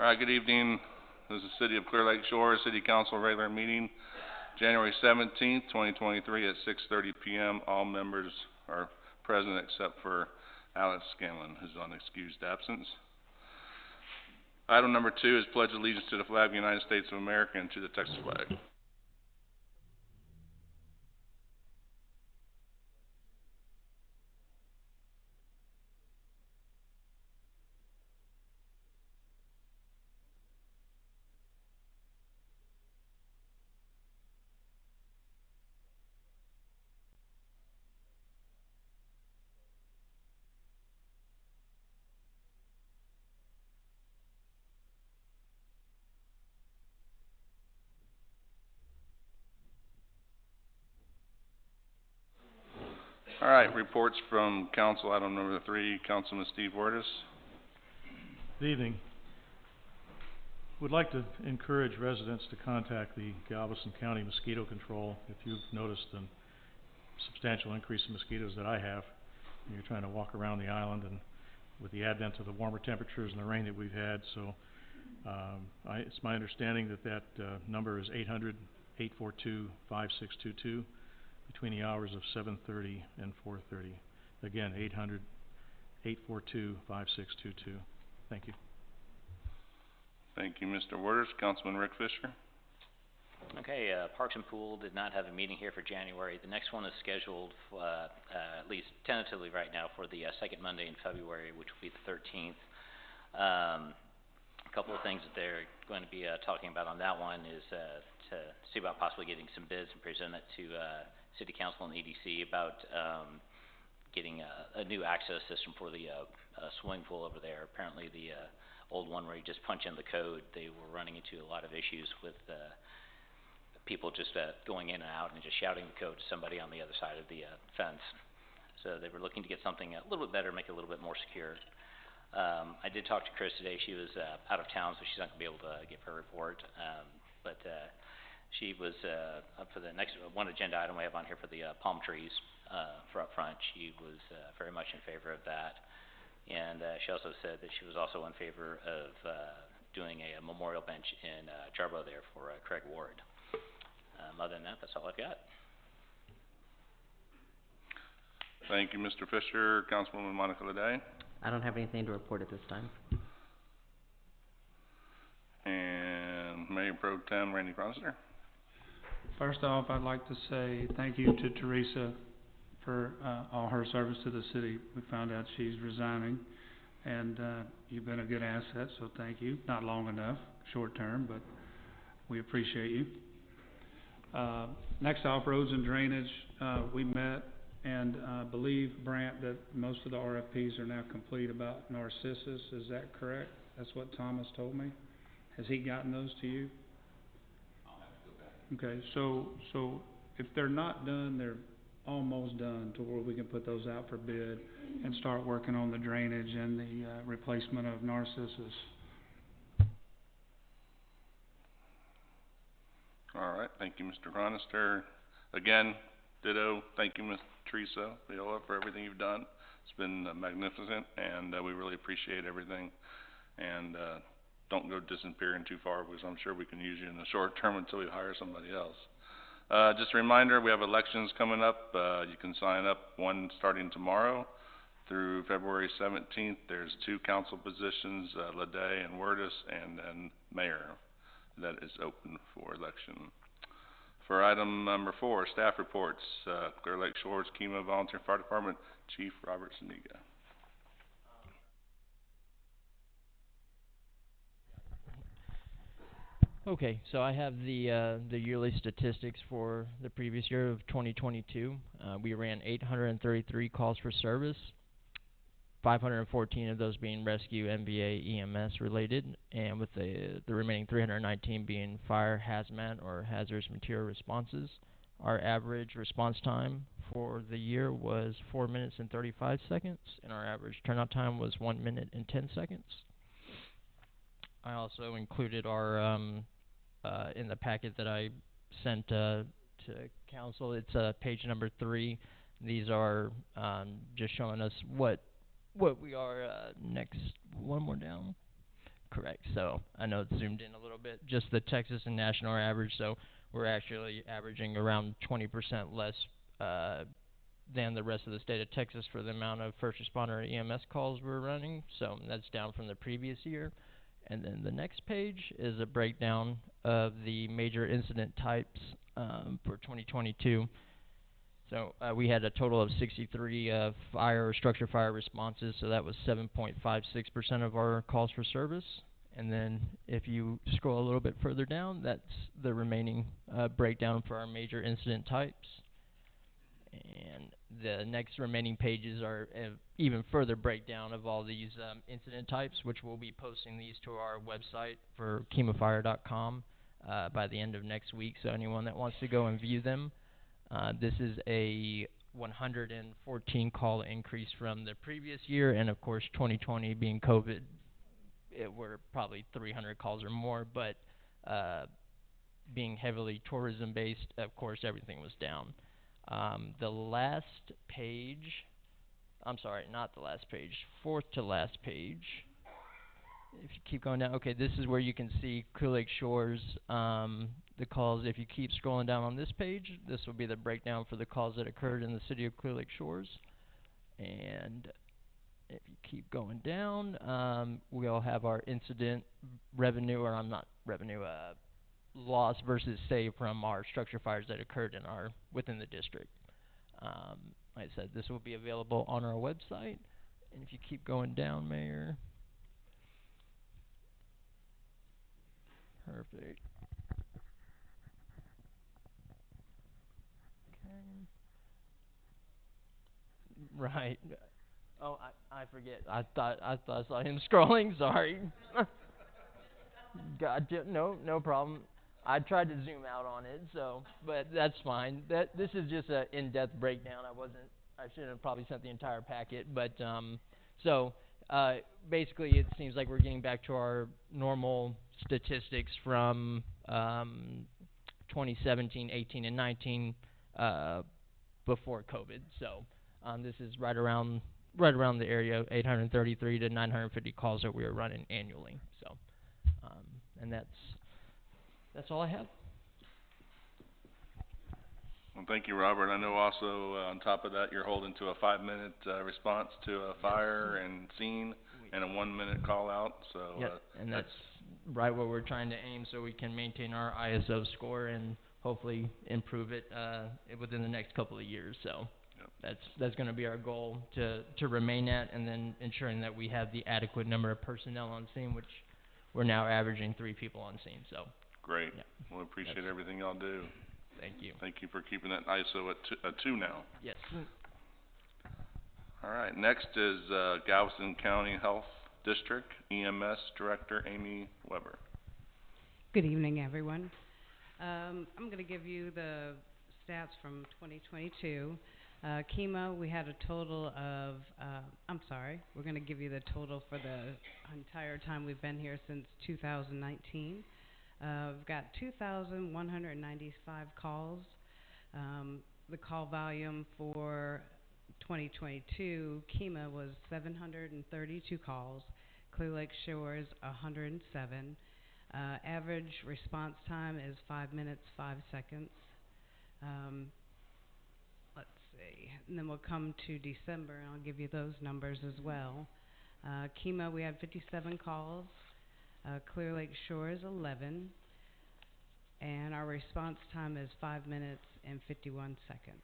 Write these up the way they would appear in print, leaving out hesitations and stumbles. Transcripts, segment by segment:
Alright, good evening. This is City of Clear Lake Shores City Council regular meeting, January 17th, 2023 at 6:30 p.m. All members are present except for Alex Scanlon, who's on excused absence. Item number 2 is pledge allegiance to the flag of the United States of America and to the Texas flag. Alright, reports from council. Item number 3, Councilman Steve Wirtis. Good evening. Would like to encourage residents to contact the Galveston County Mosquito Control if you've noticed a substantial increase in mosquitoes that I have. You're trying to walk around the island, and with the advent of the warmer temperatures and the rain that we've had, so it's my understanding that number is 800-842-5622 between the hours of 7:30 and 4:30. Again, 800-842-5622. Thank you. Thank you, Mr. Wirtis. Councilman Rick Fisher. Okay, Parks and Pool did not have a meeting here for January. The next one is scheduled, at least tentatively right now, for the second Monday in February, which will be the 13th. A couple of things that they're going to be talking about on that one is to see about possibly getting some bids and present it to City Council and EDC about getting a new access system for the swimming pool over there. Apparently the old one where you just punch in the code, they were running into a lot of issues with people just going in and out and just shouting the code to somebody on the other side of the fence. So they were looking to get something a little bit better, make it a little bit more secure. I did talk to Chris today. She was out of town, so she's not going to be able to give her report. But she was up for the next one agenda item we have on here for the palm trees for up front. She was very much in favor of that. And she also said that she was also in favor of doing a memorial bench in Jarbo there for Craig Ward. Other than that, that's all I've got. Thank you, Mr. Fisher. Councilwoman Monica Leday. I don't have anything to report at this time. And Mayor Pro Tem Randy Chronister. First off, I'd like to say thank you to Teresa for all her service to the city. We found out she's resigning, and you've been a good asset, so thank you. Not long enough, short term, but we appreciate you. Next off, roads and drainage. We met and believe, Brant, that most of the RFPs are now complete about Narcissus. Is that correct? That's what Thomas told me. Has he gotten those to you? I'll have to go back. Okay, so if they're not done, they're almost done to where we can put those out for bid and start working on the drainage and the replacement of Narcissus. Alright, thank you, Mr. Chronister. Again, ditto, thank you, Ms. Teresa Viola, for everything you've done. It's been magnificent, and we really appreciate everything. And don't go disappearing too far, because I'm sure we can use you in the short term until we hire somebody else. Just a reminder, we have elections coming up. You can sign up, one starting tomorrow through February 17th. There's 2 council positions, Leday and Wirtis, and then mayor, that is open for election. For item number 4, staff reports, Clear Lake Shores Kemah Volunteer Fire Department, Chief Robert Zuniga. Okay, so I have the yearly statistics for the previous year of 2022. We ran 833 calls for service, 514 of those being rescue, MVA, EMS related, and with the remaining 319 being fire, hazmat, or hazardous material responses. Our average response time for the year was 4 minutes and 35 seconds, and our average turnout time was 1 minute and 10 seconds. I also included our in the packet that I sent to council. It's page number 3. These are just showing us what we are next. One more down. correct. So I know it's zoomed in a little bit. Just the Texas and national are average, so we're actually averaging around 20% less than the rest of the state of Texas for the amount of first responder EMS calls we're running. So that's down from the previous year. And then the next page is a breakdown of the major incident types for 2022. So we had a total of 63 fire or structure fire responses, so that was 7.56% of our calls for service. And then if you scroll a little bit further down, that's the remaining breakdown for our major incident types. And the next remaining pages are even further breakdown of all these incident types, which we'll be posting these to our website for KemaFire.com by the end of next week. So anyone that wants to go and view them, this is a 114 call increase from the previous year, and of course 2020 being COVID, it were probably 300 calls or more, but being heavily tourism based, of course everything was down. The last page, I'm sorry, not the last page, fourth to last page. If you keep going down, okay, this is where you can see Clear Lake Shores, the calls. If you keep scrolling down on this page, this will be the breakdown for the calls that occurred in the city of Clear Lake Shores. And if you keep going down, we'll have our incident revenue, or loss versus save from our structure fires that occurred within the district. Like I said, this will be available on our website. And if you keep going down, Mayor. Perfect. Okay. Right. Oh, I forget. I thought I saw him scrolling. Sorry. Gotcha. No problem. I tried to zoom out on it, but that's fine. This is just a in-depth breakdown. I should have probably sent the entire packet, but basically it seems like we're getting back to our normal statistics from 2017, 18, and 19 before COVID. So this is right around the area of 833 to 950 calls that we are running annually. So and that's all I have. Well, thank you, Robert. I know also on top of that, you're holding to a 5-minute response to a fire and scene, and a 1-minute call out. So yep, and that's right where we're trying to aim, so we can maintain our ISO score and hopefully improve it within the next couple of years. So yep, that's going to be our goal to remain at, and then ensuring that we have the adequate number of personnel on scene, which we're now averaging 3 people on scene. So great. Yeah. Well, appreciate everything y'all do. Thank you. Thank you for keeping that ISO at 2 now. Yes. All right. Next is Galveston County Health District EMS Director Amy Weber. Good evening, everyone. I'm going to give you the stats from 2022. Kema, we had a total of, we're going to give you the total for the entire time we've been here since 2019. We've got 2,195 calls. The call volume for 2022, Kema was 732 calls. Clear Lake Shores, 107. Average response time is 5 minutes, 5 seconds. Let's see, and then we'll come to December, and I'll give you those numbers as well. Kema, we had 57 calls. Clear Lake Shores, 11. And our response time is 5 minutes and 51 seconds.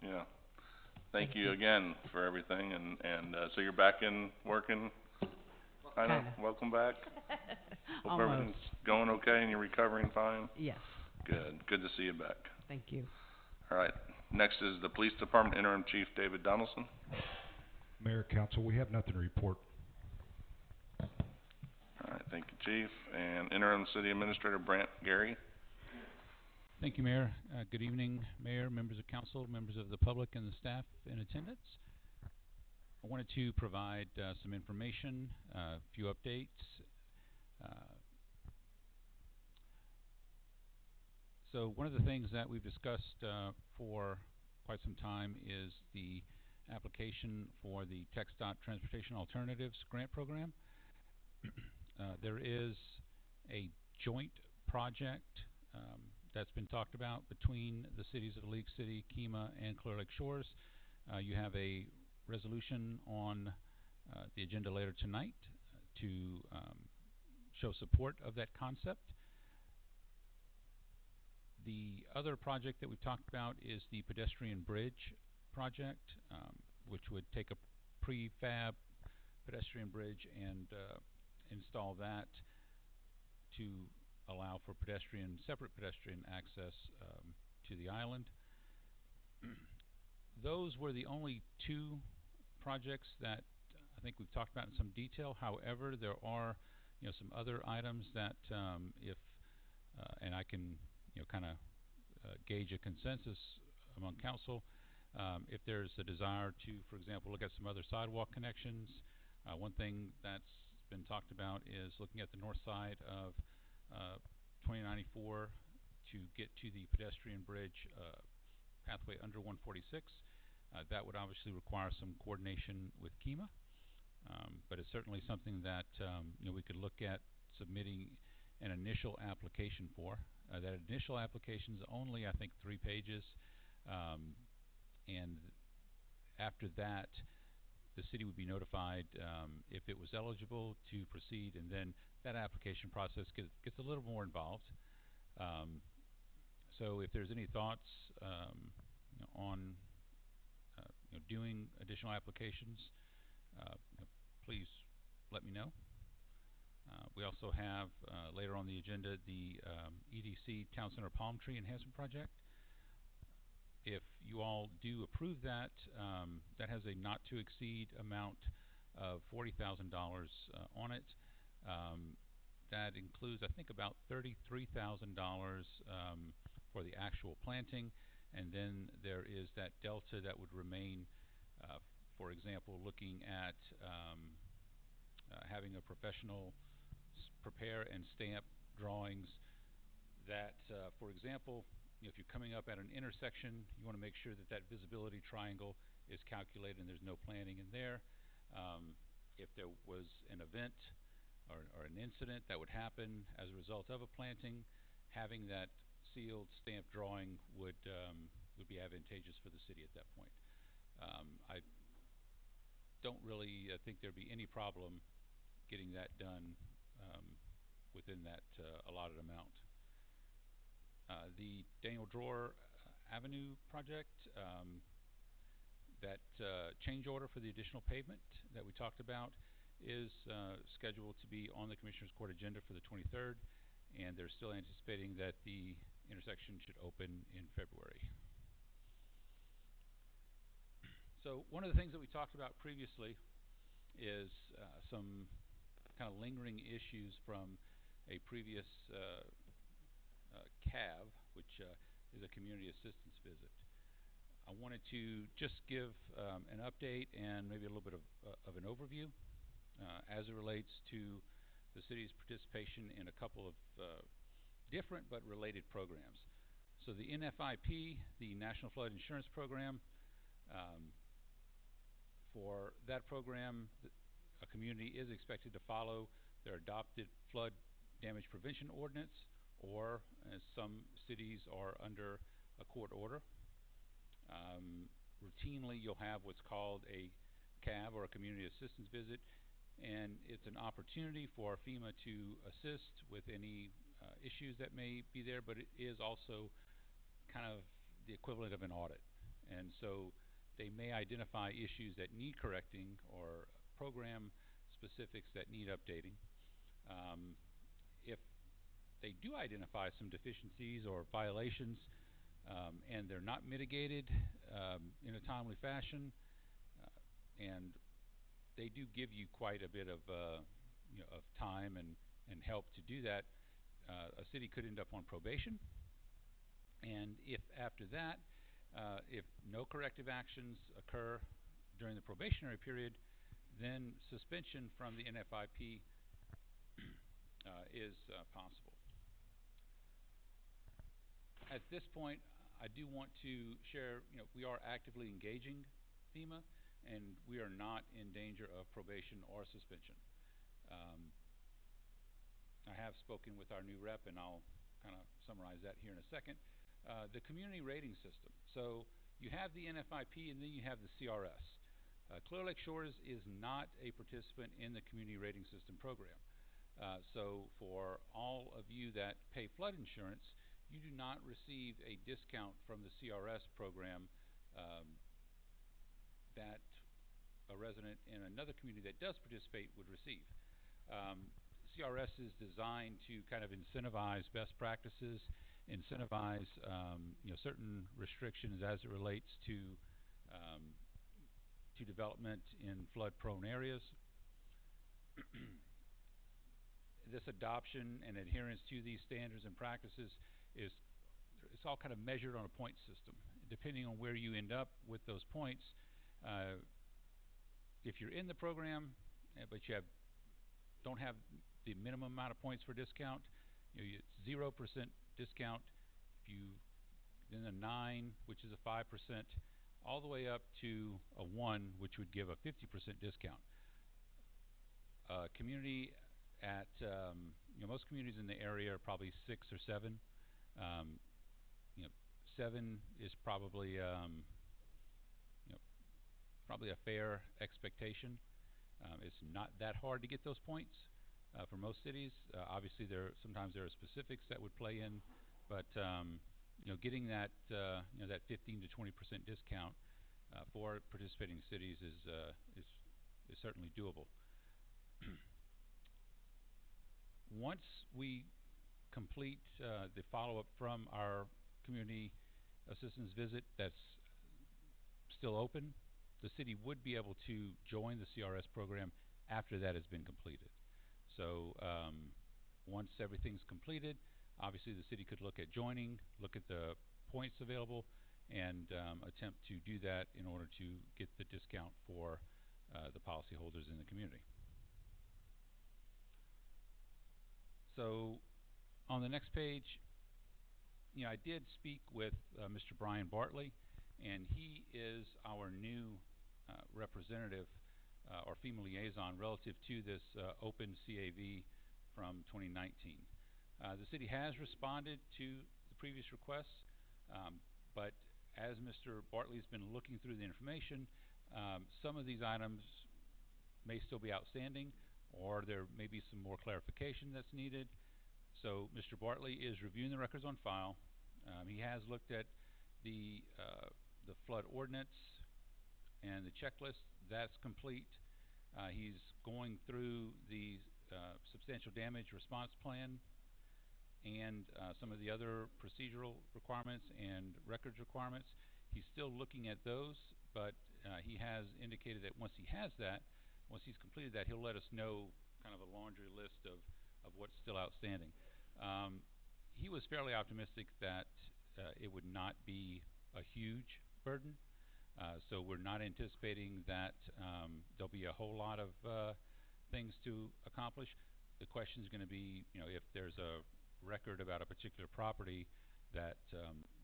Yeah. Thank you again for everything, and so you're back in working, kinda. Welcome back. Hope Almost. everything's going okay and you're recovering fine. Yes. Good to see you back. Thank you. All right. Next is the Police Department Interim Chief David Donaldson. Mayor, Council, we have nothing to report. All right. Thank you, Chief. And Interim City Administrator Brant Gary. Thank you, Mayor. Good evening, Mayor, members of Council, members of the public, and the staff in attendance. I wanted to provide some information, a few updates. So one of the things that we've discussed for quite some time is the application for the TxDOT Transportation Alternatives Grant Program. There is a joint project that's been talked about between the cities of League City, Kemah, and Clear Lake Shores. You have a resolution on the agenda later tonight to show support of that concept. The other project that we've talked about is the pedestrian bridge project, which would take a prefab pedestrian bridge and install that to allow for separate pedestrian access to the island. Those were the only two projects that I think we've talked about in some detail. However, there are some other items that and I can kind of gauge a consensus among council. If there's a desire to, for example, look at some other sidewalk connections, one thing that's been talked about is looking at the north side of 2094 to get to the pedestrian bridge pathway under 146. That would obviously require some coordination with Kemah, but it's certainly something that we could look at submitting an initial application for. That initial application is only, I think, 3 pages, and after that, the city would be notified if it was eligible to proceed, and then that application process gets a little more involved. So if there's any thoughts on doing additional applications, please let me know. We also have later on the agenda the EDC Town Center Palm Tree Enhancement Project. If you all do approve that, that has a not to exceed amount of $40,000 on it. That includes, I think, about $33,000 for the actual planting, and then there is that delta that would remain, for example, looking at having a professional prepare and stamp drawings that, for example, if you're coming up at an intersection, you want to make sure that that visibility triangle is calculated and there's no planting in there. If there was an event or an incident that would happen as a result of a planting, having that sealed stamped drawing would be advantageous for the city at that point. I don't really think there'd be any problem getting that done within that allotted amount. The Daniel Dror Avenue project, that change order for the additional pavement that we talked about is scheduled to be on the Commissioners Court agenda for the 23rd, and they're still anticipating that the intersection should open in February. So one of the things that we talked about previously is some kind of lingering issues from a previous CAV, which is a community assistance visit. I wanted to just give an update and maybe a little bit of an overview as it relates to the city's participation in a couple of different but related programs. So the NFIP, the National Flood Insurance Program, for that program, a community is expected to follow their adopted flood damage prevention ordinance, or as some cities are under a court order. Routinely, you'll have what's called a CAV, or a community assistance visit, and it's an opportunity for FEMA to assist with any issues that may be there, but it is also kind of the equivalent of an audit. And so they may identify issues that need correcting or program specifics that need updating. If they do identify some deficiencies or violations and they're not mitigated in a timely fashion, and they do give you quite a bit of of time and help to do that, a city could end up on probation. And if after that, if no corrective actions occur during the probationary period, then suspension from the NFIP is possible. At this point, I do want to share, we are actively engaging FEMA. and we are not in danger of probation or suspension. I have spoken with our new rep, and I'll kind of summarize that here in a second. The community rating system. So you have the NFIP, and then you have the CRS. Clear Lake Shores is not a participant in the community rating system program. So for all of you that pay flood insurance, you do not receive a discount from the CRS program that a resident in another community that does participate would receive. CRS is designed to kind of incentivize best practices, incentivize certain restrictions as it relates to development in flood-prone areas. This adoption and adherence to these standards and practices it's all kind of measured on a point system. Depending on where you end up with those points, if you're in the program but you don't have the minimum amount of points for discount, you get 0% discount. If you then a 9, which is a 5%, all the way up to a 1, which would give a 50% discount. Community at most communities in the area are probably 6 or 7. 7 is probably probably a fair expectation. It's not that hard to get those points for most cities. Obviously, sometimes there are specifics that would play in, but getting that that 15 to 20% discount for participating cities is certainly doable. Once we complete the follow-up from our community assistance visit that's still open, the city would be able to join the CRS program after that has been completed. So once everything's completed, obviously the city could look at joining, look at the points available, and attempt to do that in order to get the discount for the policyholders in the community. So on the next page, I did speak with Mr. Brian Bartley, and he is our new representative or FEMA liaison relative to this open CAV from 2019. The city has responded to the previous requests, but as Mr. Bartley's been looking through the information, some of these items may still be outstanding, or there may be some more clarification that's needed. So Mr. Bartley is reviewing the records on file. He has looked at the flood ordinance and the checklist. That's complete. He's going through the substantial damage response plan and some of the other procedural requirements and records requirements. He's still looking at those, but he has indicated that once he's completed that, he'll let us know kind of a laundry list of what's still outstanding. He was fairly optimistic that it would not be a huge burden, so we're not anticipating that there'll be a whole lot of things to accomplish. The question is going to be, if there's a record about a particular property that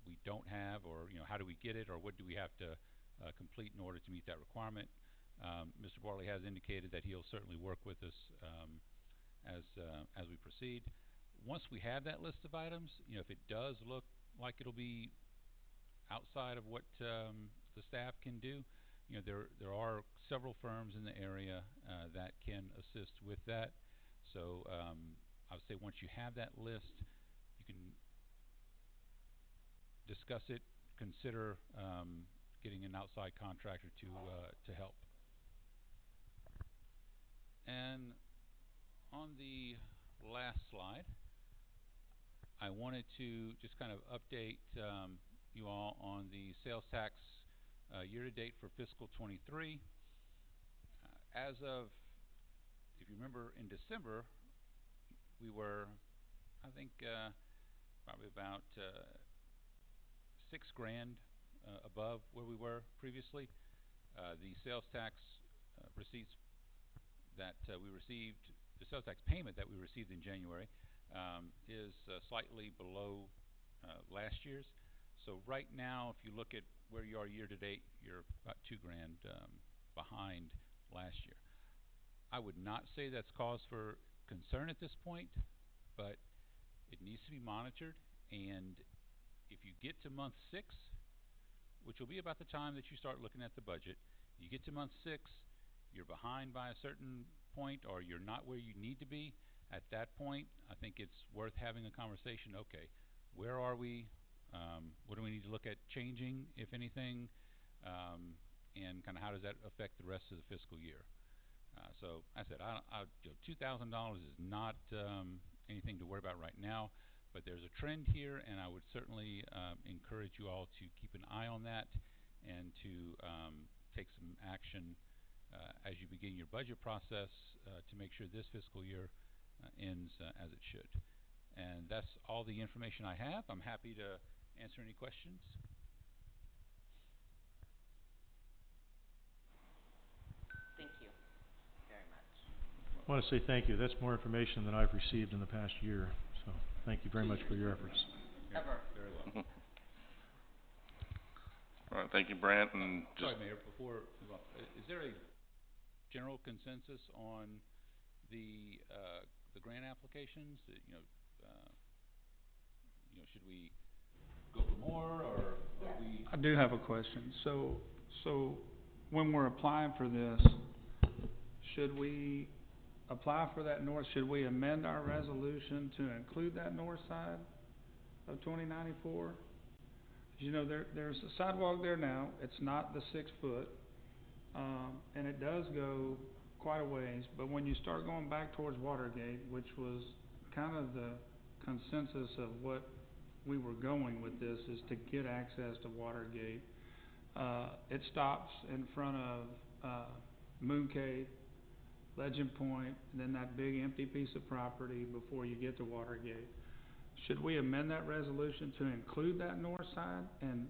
we don't have, or how do we get it, or what do we have to complete in order to meet that requirement. Mr. Bartley has indicated that he'll certainly work with us as we proceed. Once we have that list of items, if it does look like it'll be outside of what the staff can do, there are several firms in the area that can assist with that. So I would say once you have that list, you can discuss it, consider getting an outside contractor to help. And on the last slide, I wanted to just kind of update you all on the sales tax year-to-date for fiscal 23. As of, if you remember, in December, we were, I think, probably about $6 grand above where we were previously. The sales tax receipts that we received, the sales tax payment that we received in January is slightly below last year's. So right now, if you look at where you are year to date, you're about $2 grand behind last year. I would not say that's cause for concern at this point, but it needs to be monitored, and if you get to month 6, which will be about the time that you start looking at the budget, you get to month 6, you're behind by a certain point, or you're not where you need to be, at that point, I think it's worth having a conversation. Okay, where are we? What do we need to look at changing, if anything? And kind of how does that affect the rest of the fiscal year? So I said, you know, $2,000 is not anything to worry about right now, but there's a trend here, and I would certainly encourage you all to keep an eye on that and to take some action as you begin your budget process to make sure this fiscal year ends as it should. And that's all the information I have. I'm happy to answer any questions. Thank you very much. I want to say thank you. That's more information than I've received in the past year, so thank you very much for your efforts. Ever. Very well. All right, thank you, Brant, and just... Sorry, Mayor, before we move on, is there a general consensus on the grant applications? That, you know, should we go for more, or are we... I do have a question. So when we're applying for this, should we apply for that north, should we amend our resolution to include that north side of 2094? You know, there's a sidewalk there now. It's not the 6 foot, and it does go quite a ways, but when you start going back towards Watergate, which was kind of the consensus of what we were going with this, is to get access to Watergate, it stops in front of Mooncave, Legend Point, and then that big empty piece of property before you get to Watergate. Should we amend that resolution to include that north side and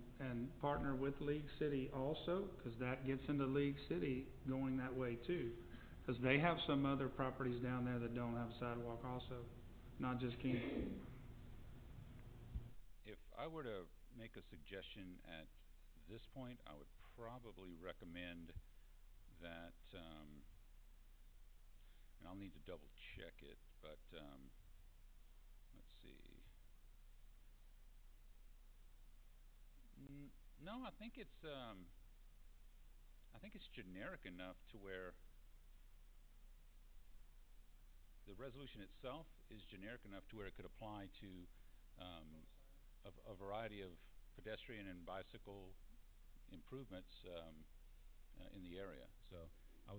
partner with League City also? Because that gets into League City going that way too. Because they have some other properties down there that don't have a sidewalk also, not just King. If I were to make a suggestion at this point, I would probably recommend that, and I'll need to double check it, but let's see. No, I think it's generic enough to where the resolution itself is generic enough to where it could apply to a variety of pedestrian and bicycle improvements in the area. So I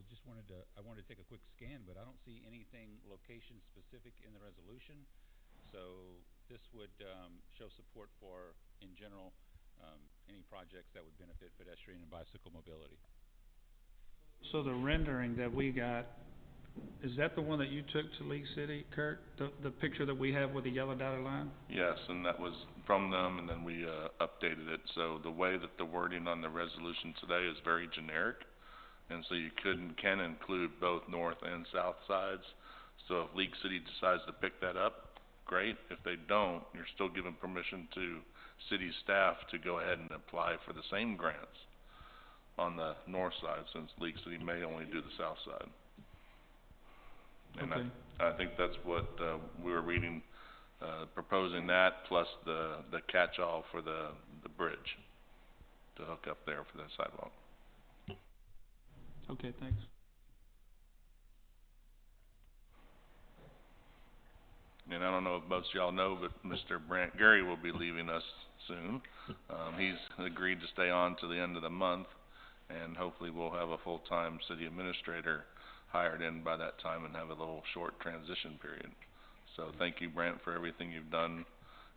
wanted to take a quick scan, but I don't see anything location specific in the resolution. So this would show support for, in general, any projects that would benefit pedestrian and bicycle mobility. So the rendering that we got, is that the one that you took to League City, Kurt? The picture that we have with the yellow dotted line? Yes, and that was from them, and then we updated it. So the way that the wording on the resolution today is very generic, and so you can include both north and south sides. So if League City decides to pick that up, great. If they don't, you're still given permission to city staff to go ahead and apply for the same grants on the north side, since League City may only do the south side. And Okay. I think that's what we were reading, proposing that plus the catch-all for the bridge to hook up there for the sidewalk. Okay, thanks. And I don't know if most of y'all know, but Mr. Brant Gary will be leaving us soon. He's agreed to stay on to the end of the month, and hopefully we'll have a full-time city administrator hired in by that time and have a little short transition period. So thank you, Brant, for everything you've done,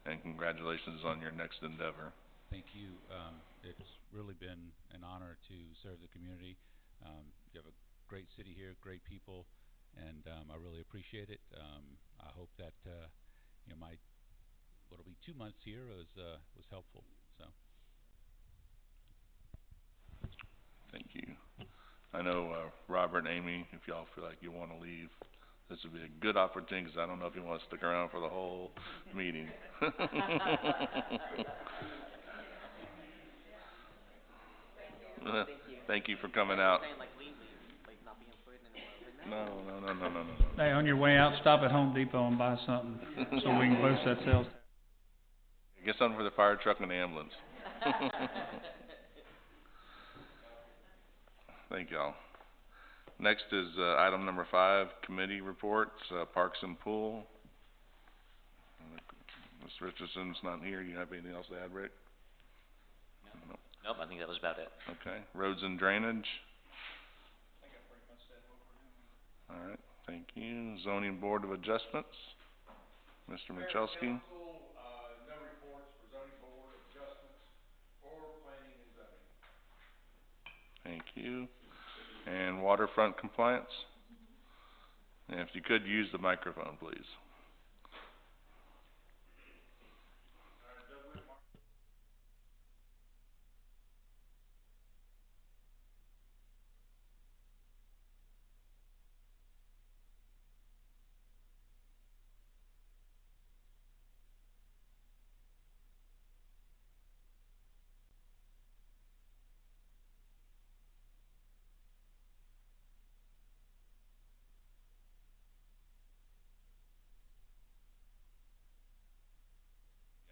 and congratulations on your next endeavor. Thank you. It's really been an honor to serve the community. You have a great city here, great people, and I really appreciate it. I hope that you know, what'll be 2 months here was helpful. So Thank you. I know Robert and Amy, if y'all feel like you want to leave, this would be a good opportunity, because I don't know if you want to stick around for the whole meeting. Thank you for coming out. No. Hey, on your way out, stop at Home Depot and buy something, so we can boost that sales. Get something for the fire truck and the ambulance. Thank y'all. Next is, item number 5, committee reports, Parks and Pool. Ms. Richardson's not here. You have anything else to add, Rick? No. Nope, I think that was about it. Okay. Roads and Drainage. All right, thank you. Zoning Board of Adjustments, Mr. Michalski. No reports for zoning board adjustments or planning and zoning. Thank you. And Waterfront Compliance. And if you could use the microphone, please.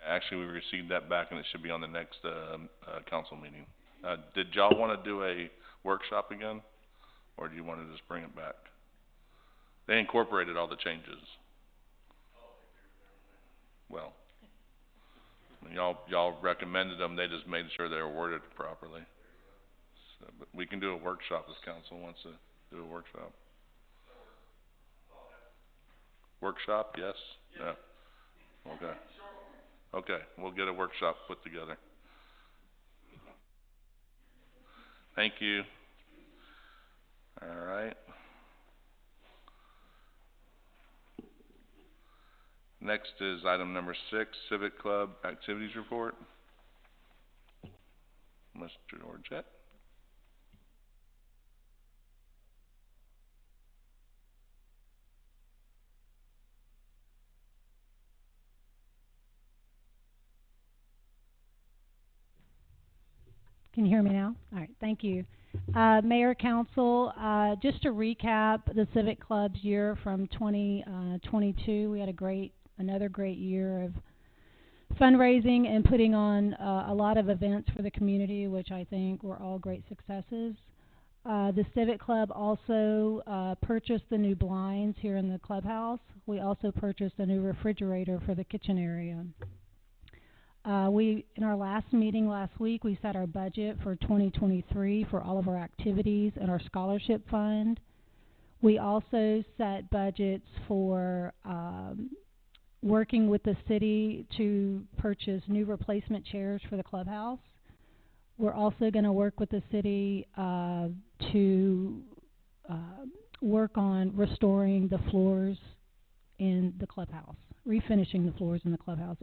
Actually, we received that back and it should be on the next, council meeting. Did y'all wanna do a workshop again? Or do you wanna just bring it back? They incorporated all the changes. Well, y'all recommended them, they just made sure they were worded properly. So, but we can do a workshop if council wants to do a workshop. Workshop, yes? No? Okay. Okay, we'll get a workshop put together. Thank you. All right. Next is item number 6, Civic Club Activities Report. Mr. Orchett. Can you hear me now? All right, thank you. Mayor, Council, just to recap the Civic Club's year from 2022, we had another great year of fundraising and putting on a lot of events for the community, which I think were all great successes. The Civic Club also purchased the new blinds here in the clubhouse. We also purchased a new refrigerator for the kitchen area. In our last meeting last week, we set our budget for 2023 for all of our activities and our scholarship fund. We also set budgets for working with the city to purchase new replacement chairs for the clubhouse. We're also going to work with the city to work on restoring the floors in the clubhouse. Refinishing the floors in the clubhouse,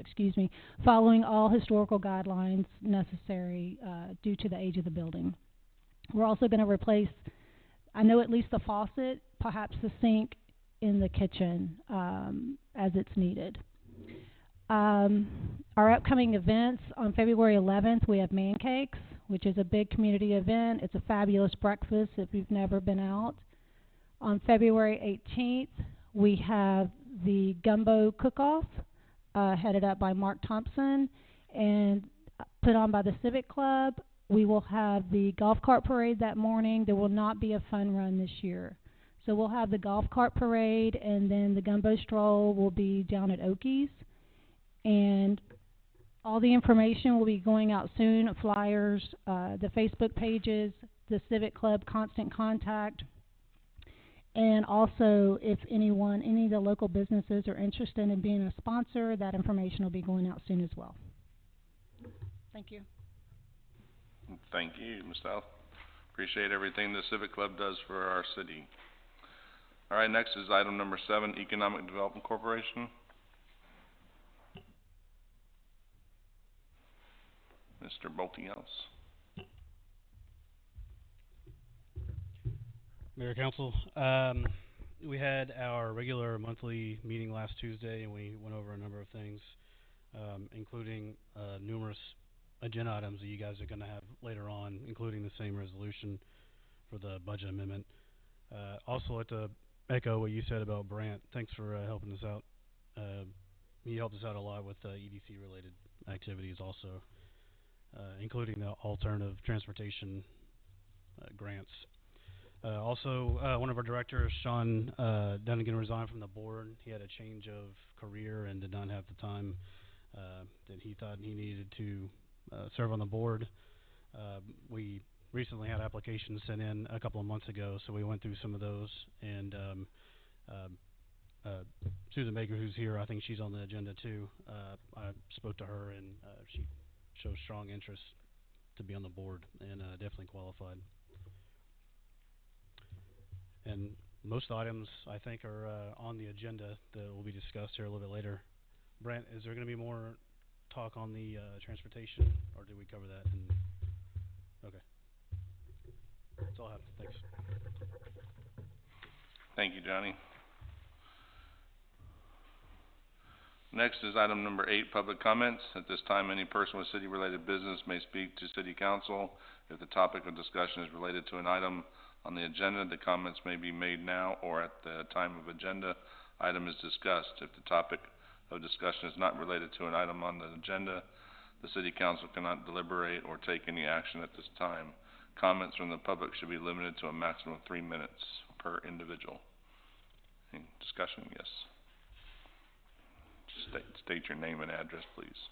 following all historical guidelines necessary due to the age of the building. We're also going to replace, I know at least the faucet, perhaps the sink in the kitchen as it's needed. Our upcoming events, on February 11th, we have Man Cakes, which is a big community event. It's a fabulous breakfast if you've never been out. On February 18th, we have the Gumbo Cook-Off, headed up by Mark Thompson and put on by the Civic Club. We will have the golf cart parade that morning. There will not be a fun run this year. So we'll have the golf cart parade, and then the Gumbo Stroll will be down at Okies. And all the information will be going out soon, flyers, the Facebook pages, the Civic Club Constant Contact. And also, if any of the local businesses are interested in being a sponsor, that information will be going out soon as well. Thank you. Thank you, Ms. South. Appreciate everything the Civic Club does for our city. All right, next is item number 7, Economic Development Corporation. Mr. Boltinghouse. Mayor, Council, we had our regular monthly meeting last Tuesday, and we went over a number of things, including numerous agenda items that you guys are going to have later on, including the same resolution for the budget amendment. Also like to echo what you said about Brant. Thanks for helping us out. He helped us out a lot with EDC related activities also, including the alternative transportation grants. Also, one of our directors, Sean Dunnigan, resigned from the board. He had a change of career and did not have the time that he thought he needed to serve on the board. We recently had applications sent in a couple of months ago, so we went through some of those. And Susan Baker, who's here, I think she's on the agenda too. I spoke to her, and she shows strong interest to be on the board, and definitely qualified. And most items, I think, are on the agenda that will be discussed here a little bit later. Brent, is there going to be more talk on the transportation, or did we cover that? Okay. That's all I have. Thanks. Thank you, Johnny. Next is item number 8, public comments. At this time, any person with city-related business may speak to City Council. If the topic of discussion is related to an item on the agenda, the comments may be made now or at the time of agenda item is discussed. If the topic of discussion is not related to an item on the agenda, the City Council cannot deliberate or take any action at this time. Comments from the public should be limited to a maximum of 3 minutes per individual. Any discussion? Yes. State your name and address, please.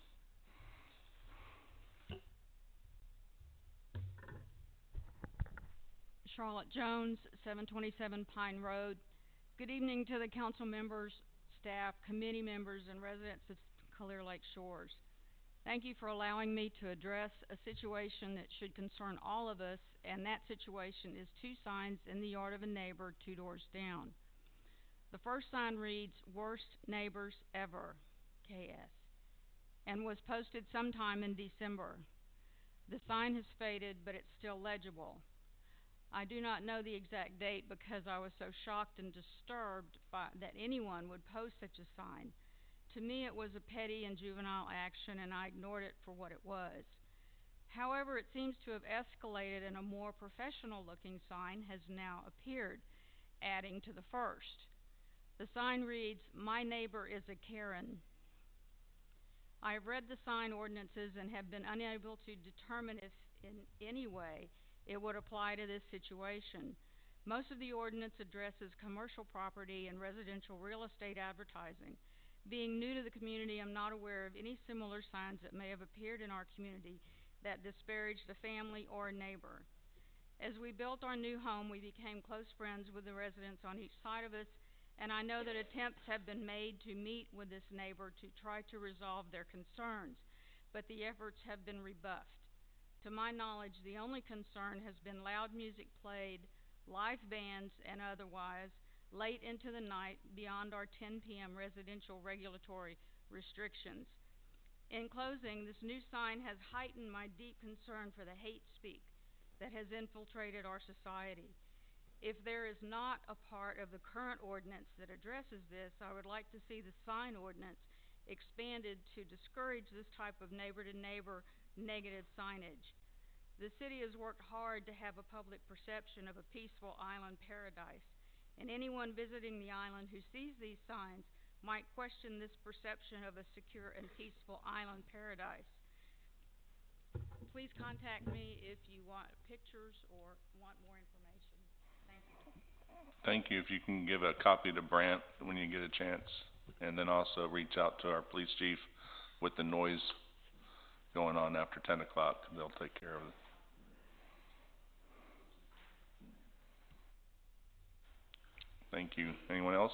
Charlotte Jones, 727 Pine Road. Good evening to the council members, staff, committee members, and residents of Clear Lake Shores. Thank you for allowing me to address a situation that should concern all of us, and that situation is 2 signs in the yard of a neighbor 2 doors down. The first sign reads, "Worst Neighbors Ever, KS," and was posted sometime in December. The sign has faded, but it's still legible. I do not know the exact date because I was so shocked and disturbed that anyone would post such a sign. To me, it was a petty and juvenile action, and I ignored it for what it was. However, it seems to have escalated, and a more professional-looking sign has now appeared, adding to the first. The sign reads, "My neighbor is a Karen." I have read the sign ordinances and have been unable to determine if in any way it would apply to this situation. Most of the ordinance addresses commercial property and residential real estate advertising. Being new to the community, I'm not aware of any similar signs that may have appeared in our community that disparaged a family or a neighbor. As we built our new home, we became close friends with the residents on each side of us, and I know that attempts have been made to meet with this neighbor to try to resolve their concerns, but the efforts have been rebuffed. To my knowledge, the only concern has been loud music played, live bands and otherwise, late into the night beyond our 10 p.m. residential regulatory restrictions. In closing, this new sign has heightened my deep concern for the hate speak that has infiltrated our society. If there is not a part of the current ordinance that addresses this, I would like to see the sign ordinance expanded to discourage this type of neighbor-to-neighbor negative signage. The city has worked hard to have a public perception of a peaceful island paradise, and anyone visiting the island who sees these signs might question this perception of a secure and peaceful island paradise. Please contact me if you want pictures or want more information. Thank you. Thank you. If you can give a copy to Brant when you get a chance, and then also reach out to our police chief with the noise going on after 10 o'clock. They'll take care of it. Thank you. Anyone else?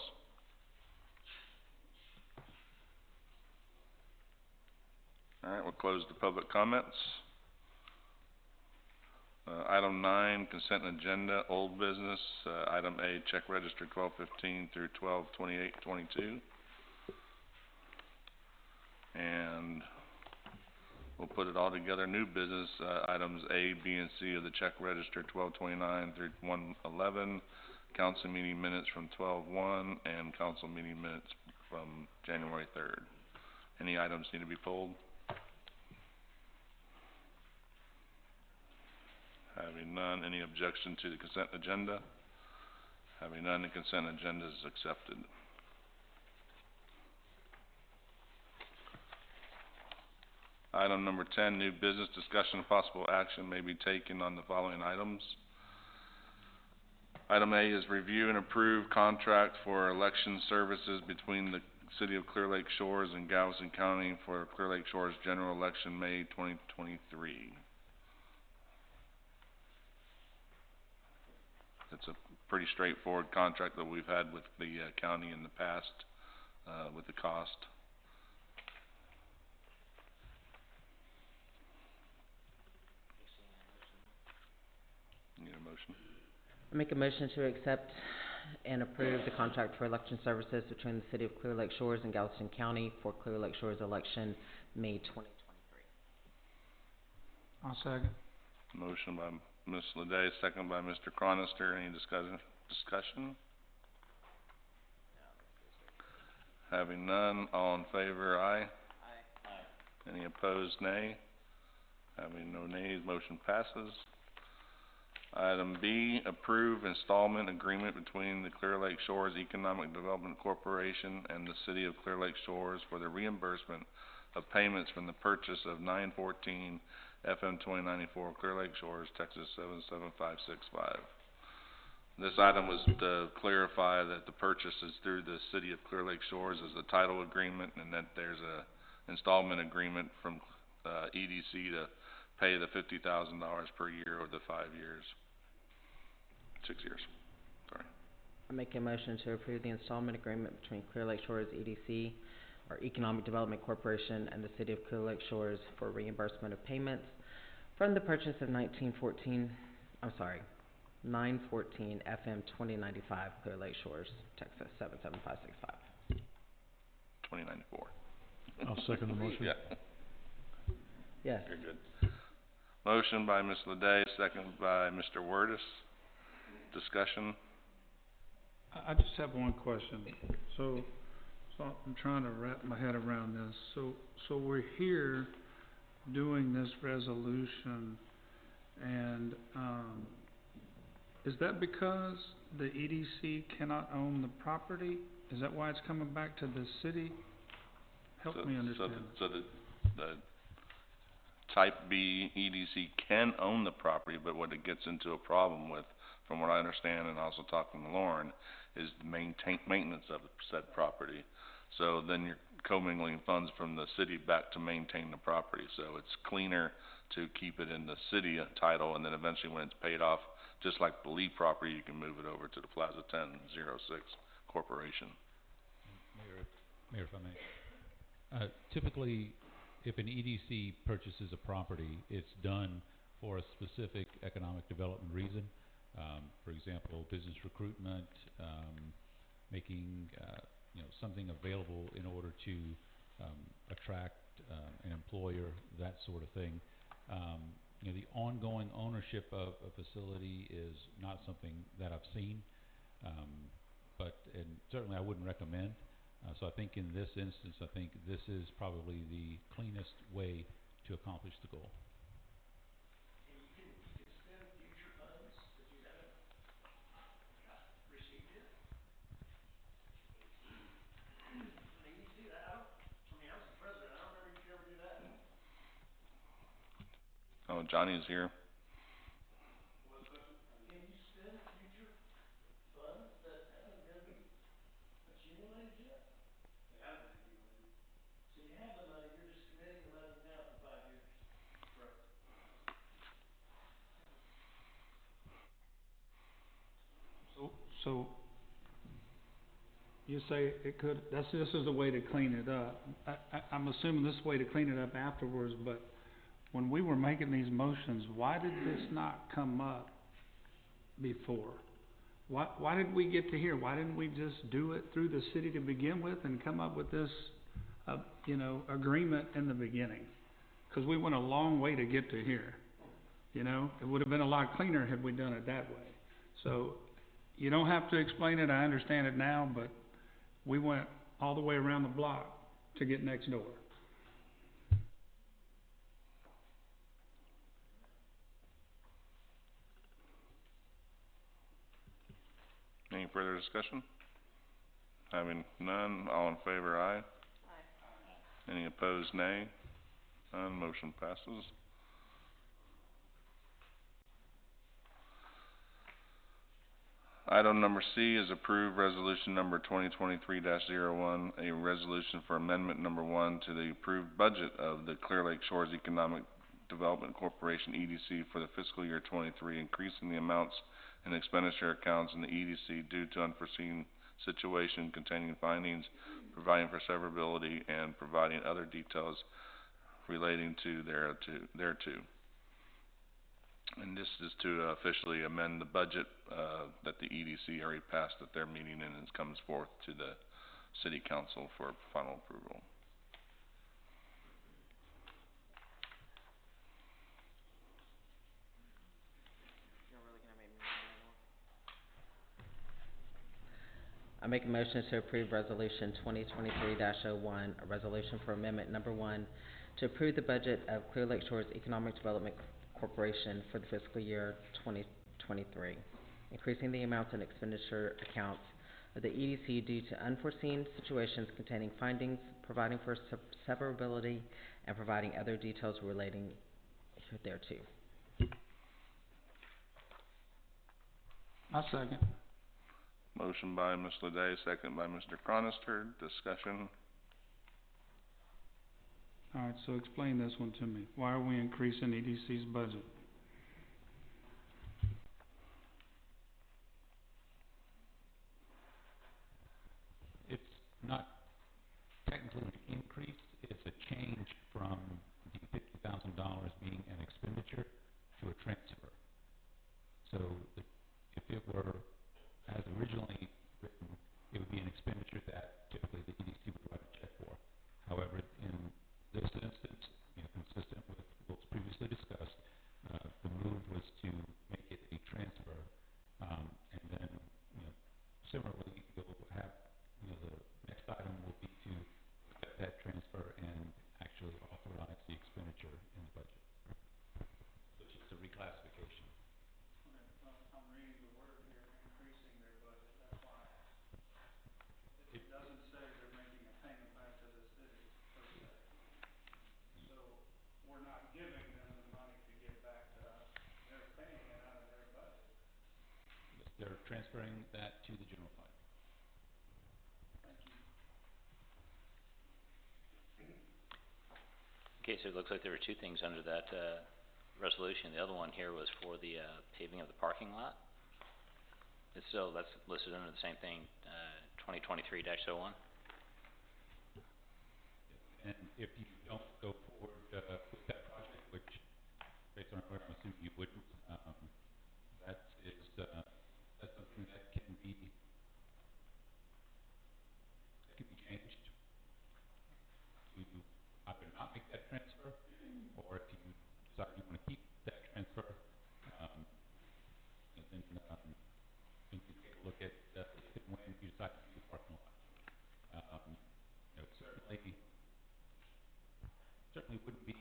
All right, we'll close the public comments. Item 9, consent agenda, old business. Item A, check register 1215 through 122822. And we'll put it all together. New business, items A, B, and C of the check register 1229 through 111. Council meeting minutes from 12/1 and council meeting minutes from January 3rd. Any items need to be pulled? Having none, any objection to the consent agenda? Having none, the consent agenda is accepted. Item number 10, new business discussion of possible action may be taken on the following items. Item A is review and approve contract for election services between the City of Clear Lake Shores and Galveston County for Clear Lake Shores general election May 2023. It's a pretty straightforward contract that we've had with the county in the past, with the cost. Need a motion? I make a motion to accept and approve the contract for election services between the City of Clear Lake Shores and Galveston County for Clear Lake Shores election May 2023. I'll second. Motion by Ms. Ledet, second by Mr. Cronister. Any discussion? Having none, all in favor, aye. Aye. Any opposed, nay. Having no nays, motion passes. Item B, approve installment agreement between the Clear Lake Shores Economic Development Corporation and the City of Clear Lake Shores for the reimbursement of payments from the purchase of 914 FM 2094 Clear Lake Shores, Texas 77565. This item was to clarify that the purchase is through the City of Clear Lake Shores as a title agreement, and that there's a installment agreement from EDC to pay the $50,000 per year over the 5 years. 6 years, sorry. I make a motion to approve the installment agreement between Clear Lake Shores EDC, or Economic Development Corporation, and the City of Clear Lake Shores for reimbursement of payments from the purchase of 914 FM 2095 Clear Lake Shores, Texas 77565. 2094. I'll second the motion. Yeah. Yes. You're good. Motion by Ms. Ledet, second by Mr. Wordus. Discussion? I just have one question. So I'm trying to wrap my head around this. So we're here doing this resolution, and is that because the EDC cannot own the property? Is that why it's coming back to the city? Help me understand. So the Type B EDC can own the property, but what it gets into a problem with, from what I understand, and also talking to Lauren, is the maintenance of the said property. So then you're commingling funds from the city back to maintain the property. So it's cleaner to keep it in the city title, and then eventually when it's paid off, just like the Lee property, you can move it over to the Plaza 1006 Corporation. Mayor, if I may. Typically, if an EDC purchases a property, it's done for a specific economic development reason. For example, business recruitment, making something available in order to attract an employer, that sort of thing. The ongoing ownership of a facility is not something that I've seen, and certainly I wouldn't recommend. So I think in this instance, I think this is probably the cleanest way to accomplish the goal. And you can spend future funds that you haven't received yet? Maybe see that, I was the president, I don't remember you ever do that. Oh, Johnny's here. What's the question? Can you spend future funds that haven't been accumulated yet? They haven't been accumulated. So you have the money, you're just committing the money now for 5 years. Correct. So you say it could, this is a way to clean it up. I'm assuming this is a way to clean it up afterwards, but when we were making these motions, why did this not come up before? Why did we get to here? Why didn't we just do it through the city to begin with and come up with this, agreement in the beginning? Because we went a long way to get to here. It would have been a lot cleaner had we done it that way. So you don't have to explain it. I understand it now, but we went all the way around the block to get next door. Any Any further discussion? Having none, all in favor, aye. Any opposed, nay. None, motion passes. Item number C is approved resolution number 2023-01, a resolution for amendment number 1 to the approved budget of the Clear Lake Shores Economic Development Corporation EDC for the fiscal year 23, increasing the amounts and expenditure accounts in the EDC due to unforeseen situation containing findings, providing for severability, and providing other details relating to thereto. And this is to officially amend the budget that the EDC already passed at their meeting, and it comes forth to the City Council for final approval. I make a motion to approve resolution 2023-01, a resolution for amendment number 1 to approve the budget of Clear Lake Shores Economic Development Corporation for the fiscal year 2023, increasing the amounts and expenditure accounts of the EDC due to unforeseen situations containing findings, providing for severability, and providing other details relating thereto. I second. Motion by Ms. Leday, second by Mr. Cronister. Discussion. Alright, so explain this one to me. Why are we increasing EDC's budget? It's not technically an increase, it's a change from the $50,000 being an expenditure to a transfer. So if it were as originally written, it would be an expenditure that typically the EDC would write a check for. However, in this instance, consistent with what was previously discussed, the move was to make it a transfer, and then, similarly, you'll have, the next item will be to accept that transfer and actually authorize the expenditure in the budget. So it's just a reclassification. I'm reading the word here, increasing their budget, that's why I asked. It doesn't say they're making a payment back to the city, per se. So, we're not giving them the money to give back to us, they're paying it out of their budget. Yes, they're transferring that to the general fund. Thank you. Okay, so it looks like there were two things under that, resolution. The other one here was for the, paving of the parking lot. It's still, that's listed under the same thing, 2023-01. And if you don't go forward with that project, which, based on where I'm assuming you wouldn't, that's something that can be changed to either not make that transfer, or if you decide you want to keep that transfer, and then you can take a look at if and when you decide to do the parking lot. Certainly wouldn't be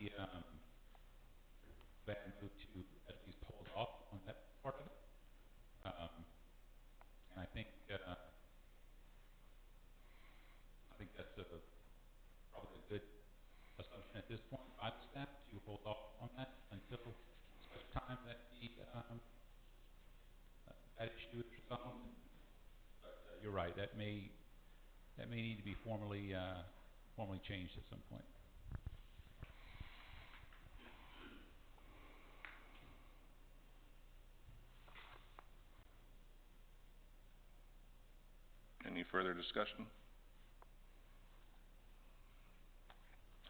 bad move to at least hold off on that part of it. And I think that's probably a good assumption at this point by the staff to hold off on that until such time that the that issue is resolved. But you're right, that may need to be formally changed at some point. Any further discussion?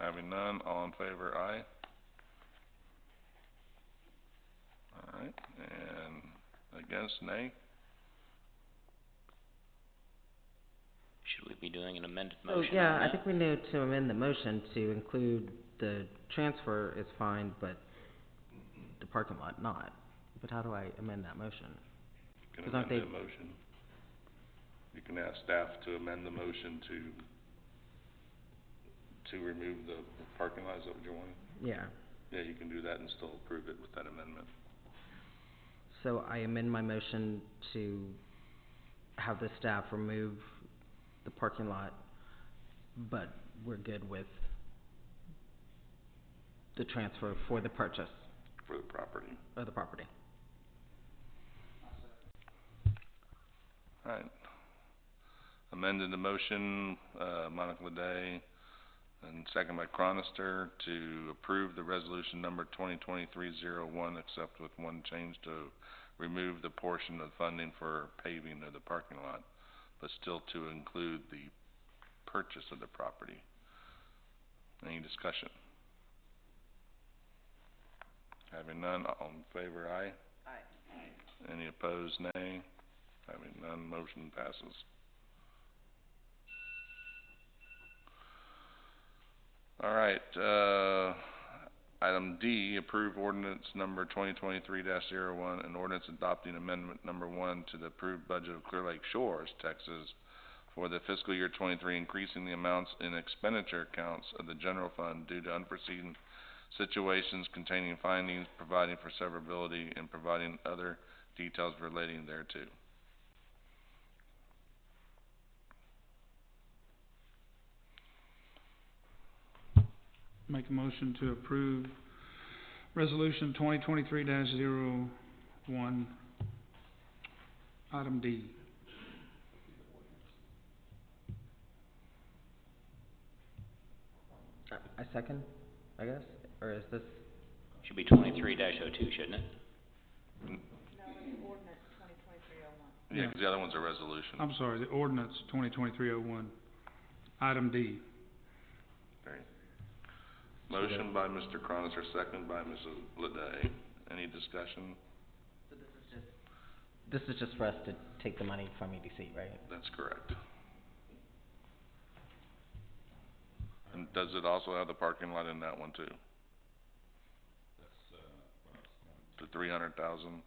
Having none, all in favor, aye. Alright, and against, nay? Should we be doing an amended So, motion yeah, on I that? think we need to amend the motion to include the transfer is fine, but the parking lot not. But how do I amend that motion? You can 'Cause aren't amend they- the motion. You can ask staff to amend the motion to remove the parking lot, is that what you're wanting? Yeah. Yeah, you can do that and still approve it with that amendment. So I amend my motion to have the staff remove the parking lot, but we're good with the transfer for the purchase For the property. of the property. Alright. Amended the motion, Monica Leday, and second by Cronister, to approve the resolution number 2023-01, except with one change to remove the portion of funding for paving of the parking lot, but still to include the purchase of the property. Any discussion? Having none, all in favor, aye? Aye. Any opposed, nay? Having none, motion passes. Alright, item D, approve ordinance number 2023-01, an ordinance adopting amendment number 1 to the approved budget of Clear Lake Shores, Texas, for the fiscal year 23, increasing the amounts in expenditure accounts of the general fund due to unforeseen situations, containing findings, providing for severability, and providing other details relating thereto. Make a motion to approve resolution 2023-01, item D. I second, I guess, or is this, Should be 23-02, shouldn't it? Yeah, Yeah. 'cause the other one's a resolution. I'm sorry, the ordinance 2023-01, item D. Okay. Motion by Mr. Cronister, second by Mrs. Leday. Any discussion? so this is just for us to take the money from EDC, right? That's correct. And does it also have the parking lot in that one too? The 300,000?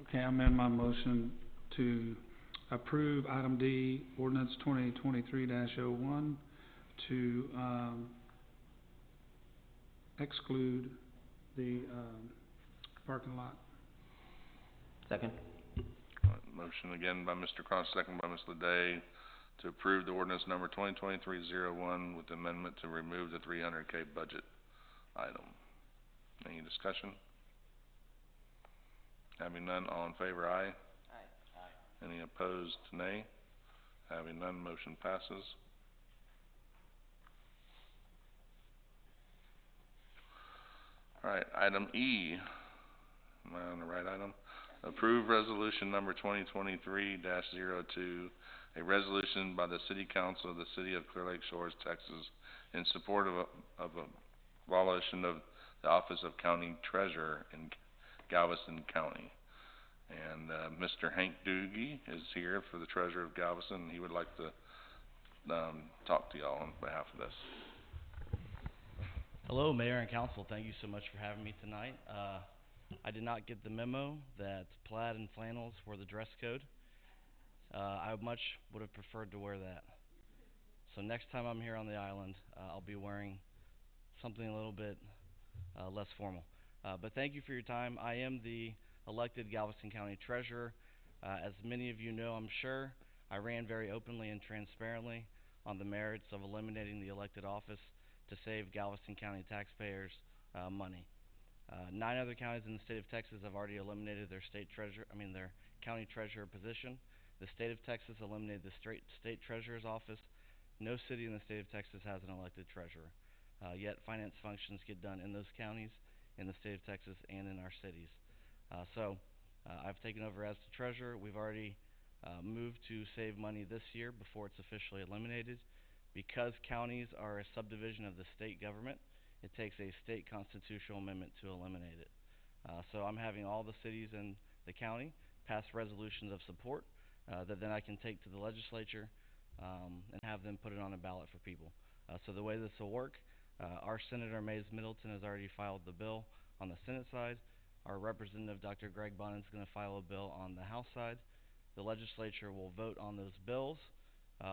Okay, I amend my motion to approve item D, ordinance 2023-01, to, exclude the, parking lot. Second? Motion again by Mr. Cronister, second by Ms. Leday, to approve the ordinance number 2023-01 with amendment to remove the 300K budget item. Any discussion? Having none, all in favor, aye? Aye. Any opposed, nay? Having none, motion passes. Alright, item E. Am I on the right item? Approve resolution number 2023-02, a resolution by the City Council of the City of Clear Lake Shores, Texas, in support of abolition of the Office of County Treasurer in Galveston County. And, Mr. Hank Doogie is here for the Treasurer of Galveston, and he would like to, talk to y'all on behalf of this. Hello, Mayor and Council. Thank you so much for having me tonight. I did not get the memo that plaid and flannels were the dress code. I much would have preferred to wear that. So next time I'm here on the island, I'll be wearing something a little bit less formal. But thank you for your time. I am the elected Galveston County Treasurer. As many of you know, I'm sure, I ran very openly and transparently on the merits of eliminating the elected office to save Galveston County taxpayers money. 9 other counties in the state of Texas have already eliminated their their county treasurer position. The state of Texas eliminated the state treasurer's office. No city in the state of Texas has an elected treasurer. Yet finance functions get done in those counties, in the state of Texas, and in our cities. I've taken over as the treasurer. We've already moved to save money this year before it's officially eliminated. Because counties are a subdivision of the state government, it takes a state constitutional amendment to eliminate it. So I'm having all the cities in the county pass resolutions of support that then I can take to the legislature and have them put it on a ballot for people. So the way this will work, our Senator Mays Middleton has already filed the bill on the Senate side. Our Representative Dr. Greg Bonnet is going to file a bill on the House side. the legislature will vote on those bills.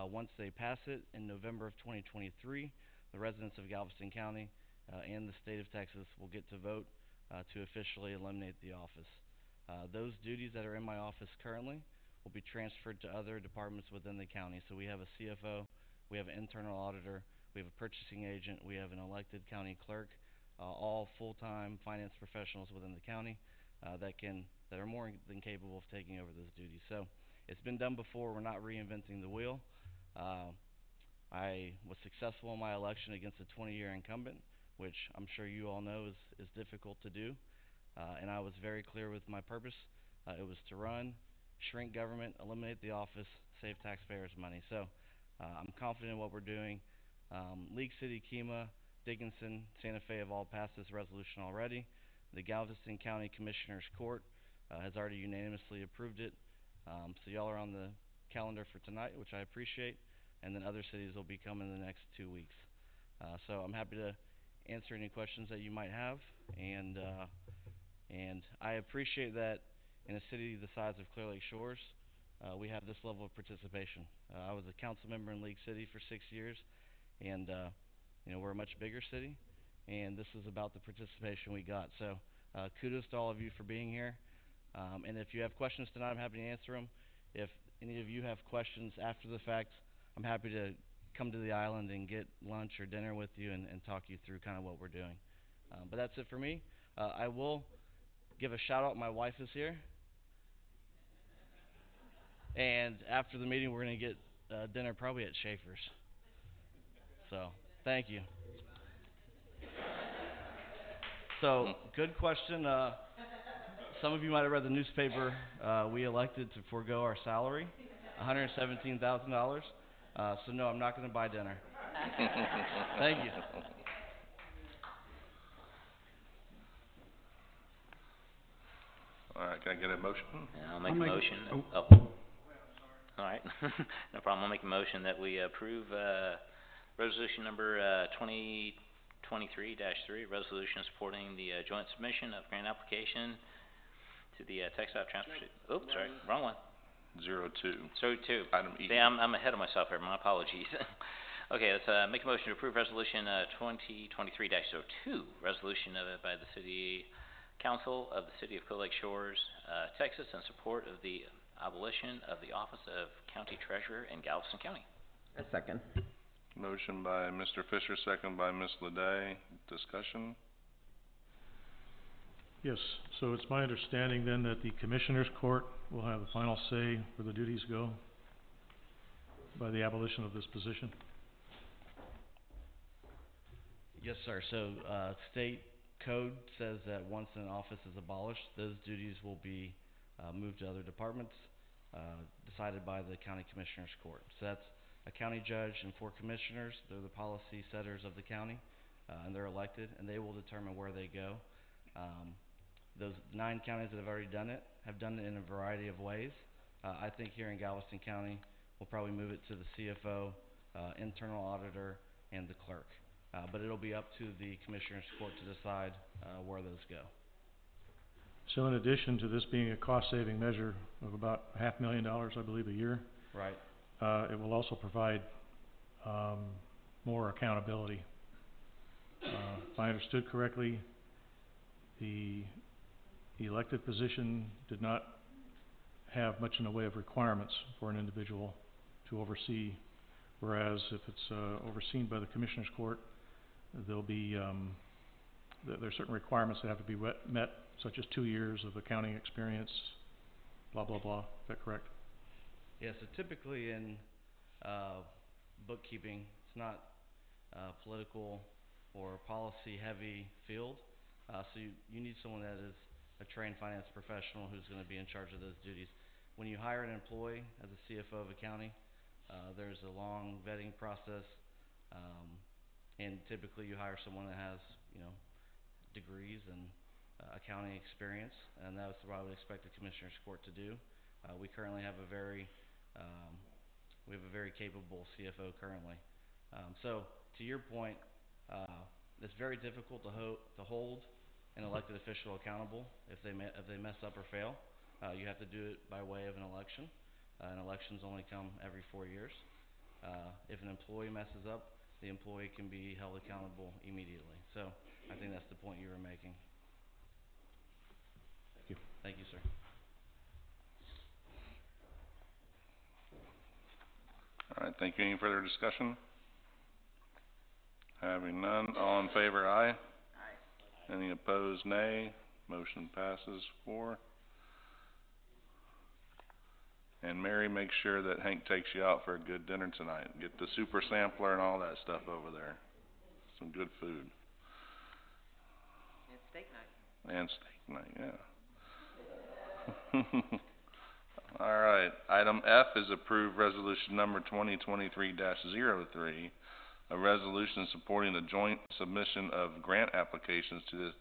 Once they pass it in November of 2023, the residents of Galveston County and the state of Texas will get to vote to officially eliminate the office. Those duties that are in my office currently will be transferred to other departments within the county. So we have a CFO, we have an internal auditor, we have a purchasing agent, we have an elected county clerk, all full-time finance professionals within the county that are more than capable of taking over those duties. So it's been done before. We're not reinventing the wheel. I was successful in my election against a 20-year incumbent, which I'm sure you all know is difficult to do. And I was very clear with my purpose. It was to run, shrink government, eliminate the office, save taxpayers money. So I'm confident in what we're doing. League City, Kemah, Dickinson, Santa Fe have all passed this resolution already. The Galveston County Commissioners Court has already unanimously approved it. So y'all are on the calendar for tonight, which I appreciate, and then other cities will be coming in the next 2 weeks. So I'm happy to answer any questions that you might have, and I appreciate that in a city the size of Clear Lake Shores, we have this level of participation. I was a council member in League City for 6 years, and you know, we're a much bigger city, and this is about the participation we got. So kudos to all of you for being here. And if you have questions tonight, I'm happy to answer them. If any of you have questions after the fact, I'm happy to come to the island and get lunch or dinner with you and talk you through kind of what we're doing. But that's it for me. I will give a shout out. My wife is here. And after the meeting, we're going to get dinner probably at Schaefer's. So, thank you. So, good question. Some of you might have read the newspaper. We elected to forego our salary, $117,000. So no, I'm not going to buy dinner. Thank you. All right, can I get a motion? I'll make a motion. Oh. All right. No problem. I'll make a motion that we approve resolution number 2023-3, resolution supporting the joint submission of grant application to the Textile Transportation. Oops, sorry, wrong one. 02. Item E. See, I'm ahead of myself here. My apologies. Okay, let's make a motion to approve resolution 2023-02, resolution by the City Council of the City of Clear Lake Shores, Texas, in support of the abolition of the Office of County Treasurer in Galveston County. A second. Motion by Mr. Fisher, second by Ms. Leday. Discussion? Yes, so it's my understanding then that the Commissioners Court will have the final say where the duties go by the abolition of this position? Yes, sir. So state code says that once an office is abolished, those duties will be moved to other departments, decided by the County Commissioners Court. So that's a county judge and 4 commissioners. They're the policy setters of the county, and they're elected, and they will determine where they go. Those 9 counties that have already done it have done it in a variety of ways. I think here in Galveston County, we'll probably move it to the CFO, internal auditor, and the clerk. But it'll be up to the Commissioners Court to decide where those go. So in addition to this being a cost-saving measure of about $500,000, I believe, a year, Right. It will also provide more accountability. If I understood correctly, the elected position did not have much in the way of requirements for an individual to oversee, whereas if it's overseen by the Commissioners Court, there'll be there are certain requirements that have to be met, such as 2 years of accounting experience, blah blah blah. Is that correct? Yeah, so typically in bookkeeping, it's not political or policy heavy field. So you need someone that is a trained finance professional who's going to be in charge of those duties. When you hire an employee as a CFO of a county, there's a long vetting process, and typically you hire someone that has, you know, degrees and accounting experience, and that's what I would expect the Commissioners Court to do. We currently have a very capable CFO currently. So to your point, it's very difficult to hold an elected official accountable if they mess up or fail. You have to do it by way of an election. and elections only come every 4 years. If an employee messes up, the employee can be held accountable immediately. So I think that's the point you were making. Thank you. Thank you, sir. All right, thank you. Any further discussion? Having none, all in favor, aye. Aye. Any opposed, nay. Motion passes 4. And Mary, make sure that Hank takes you out for a good dinner tonight. Get the super sampler and all that stuff over there. Some good food. And steak night. And steak night, yeah. All right, item F is approved resolution number 2023-03, a resolution supporting the joint submission of grant applications to the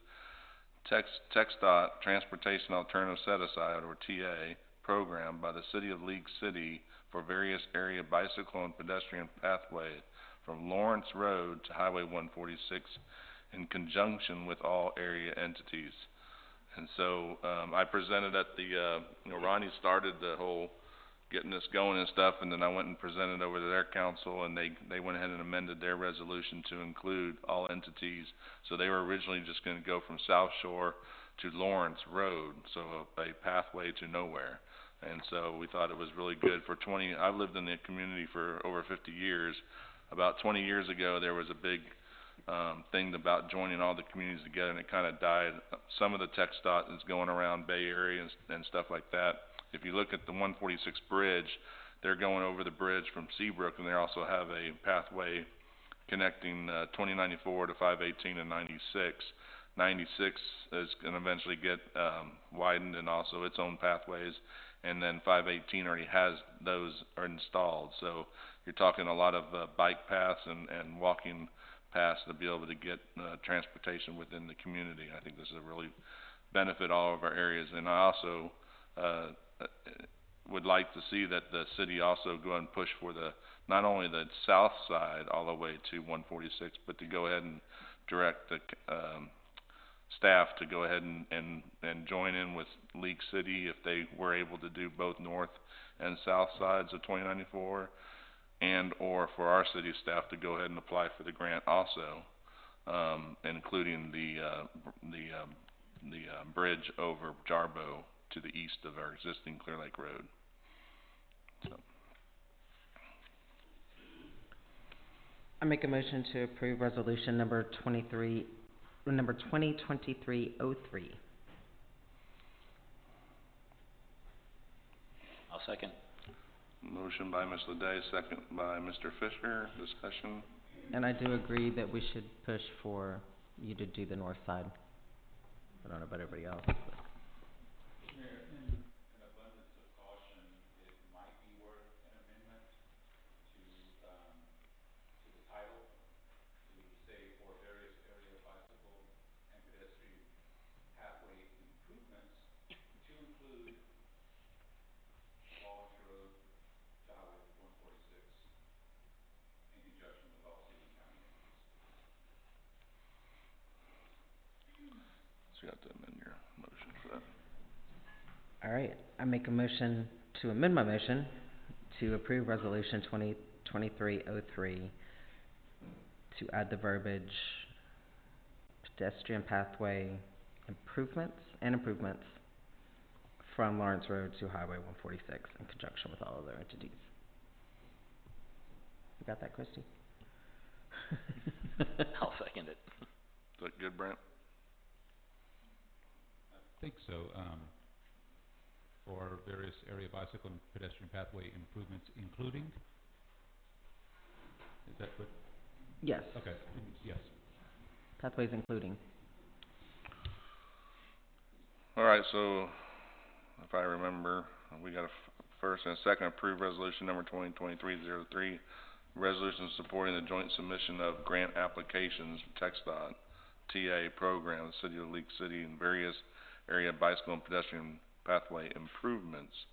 TxDOT Transportation Alternative Set-Aside, or TA, program by the City of League City for various area bicycle and pedestrian pathways from Lawrence Road to Highway 146 in conjunction with all area entities. And so, I presented at the, Ronnie started the whole getting this going and stuff, and then I went and presented over to their council, and they went ahead and amended their resolution to include all entities. So they were originally just gonna go from South Shore to Lawrence Road, so a pathway to nowhere. And so we thought it was really good for I've lived in the community for over 50 years. About 20 years ago, there was a big thing about joining all the communities together, and it kind of died. Some of the TxDOT is going around Bay Area and stuff like that. If you look at the 146 bridge, they're going over the bridge from Seabrook, and they also have a pathway connecting 2094 to 518 and 96. 96 is going to eventually get widened and also its own pathways, and then 518 already has those are installed. So you're talking a lot of bike paths and walking paths to be able to get transportation within the community. I think this is a really benefit all of our areas, and I also would like to see that the city also go and push for not only the south side all the way to 146, but to go ahead and direct the staff to go ahead and join in with League City if they were able to do both north and south sides of 2094. And or for our city staff to go ahead and apply for the grant also, including the bridge over Jarbo to the east of our existing Clear Lake Road. So. I make a motion to approve resolution number 2023-03. I'll second. Motion by Ms. Leday, second by Mr. Fisher. Discussion? And I do agree that we should push for you to do the north side. I don't know about everybody else, but. Mayor, in an abundance of caution, it might be worth an amendment to the title to say for various area bicycle and pedestrian pathway improvements to include Lawrence Road to Highway 146 in conjunction with all city and county entities. So you have to amend your motion for that. All right, I make a motion to amend my motion to approve resolution 2023-03 to add the verbiage pedestrian pathway improvements from Lawrence Road to Highway 146 in conjunction with all other entities. You got that, Christie? I'll second it. Is that good, Brent? I think so. For various area bicycle and pedestrian pathway improvements, including? Is that what? Yes. Okay, yes. Pathways including. All right, so if I remember, we got a first and a second approved resolution number 2023-03, resolution supporting the joint submission of grant applications for TxDOT TA program, the City of League City, and various area bicycle and pedestrian pathway improvements,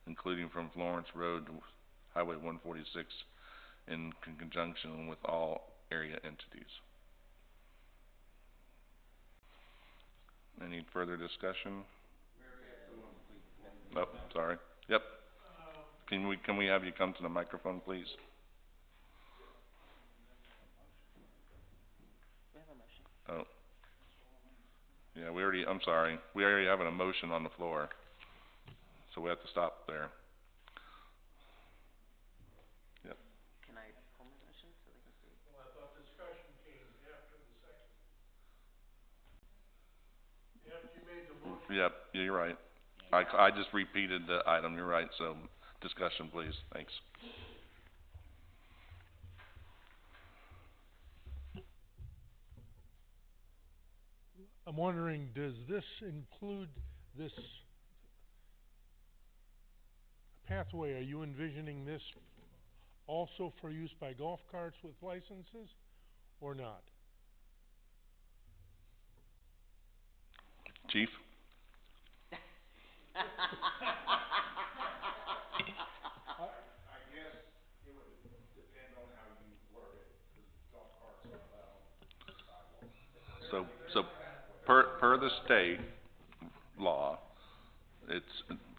including from Florence Road to Highway 146 in conjunction with all area entities. Any further discussion? Oh, sorry. Yep. Can we have you come to the microphone, please? We have a motion. Oh. Yeah, I'm sorry, we already have an motion on the floor, so we have to stop there. Yep. Can I pull my motion so they can see? Well, I thought discussion came after the second. After you made the motion. Yep, you're right. I just repeated the item, you're right, so discussion, please, thanks. I'm wondering, does this include this pathway? Are you envisioning this also for use by golf carts with licenses, or not? Chief? So, per the state law, it's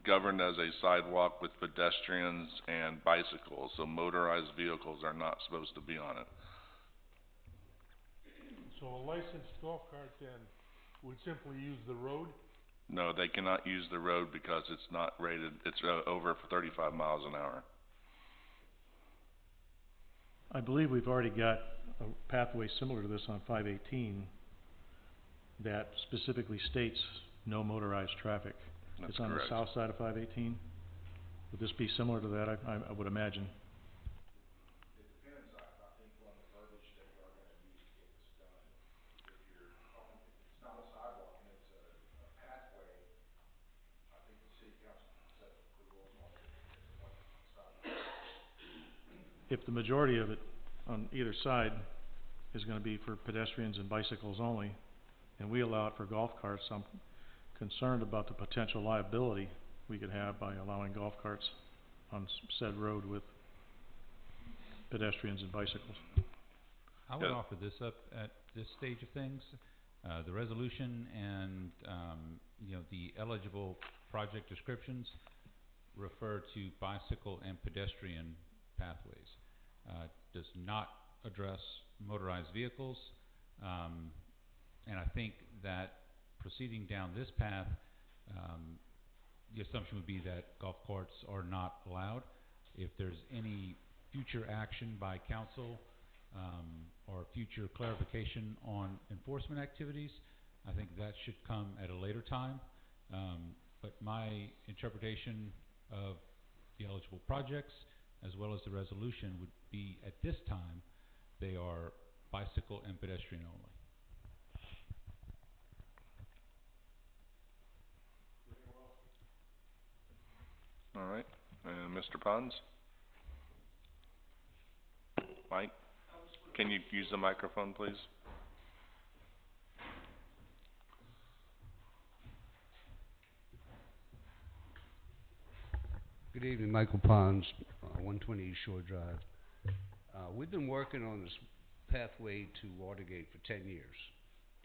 governed as a sidewalk with pedestrians and bicycles, so motorized vehicles are not supposed to be on it. So a licensed golf cart then would simply use the road? No, they cannot use the road because it's not rated, it's over 35 miles an hour. I believe we've already got a pathway similar to this on 518 that specifically states no motorized traffic. That's It's on correct. the south side of 518. Would this be similar to that? I would imagine. If the majority of it on either side is gonna be for pedestrians and bicycles only, and we allow it for golf carts, I'm concerned about the potential liability we could have by allowing golf carts on said road with pedestrians and bicycles. I would offer this up at this stage of things. The resolution and, the eligible project descriptions refer to bicycle and pedestrian pathways. Does not address motorized vehicles, and I think that proceeding down this path, the assumption would be that golf carts are not allowed. If there's any future action by council, or future clarification on enforcement activities, I think that should come at a later time. But my interpretation of the eligible projects, as well as the resolution, would be at this time, they are bicycle and pedestrian only. All right, and Mr. Pons? Mike, can you use the microphone, please? Good evening, Michael Pons, 120 East Shore Drive. We've been working on this pathway to Watergate for 10 years.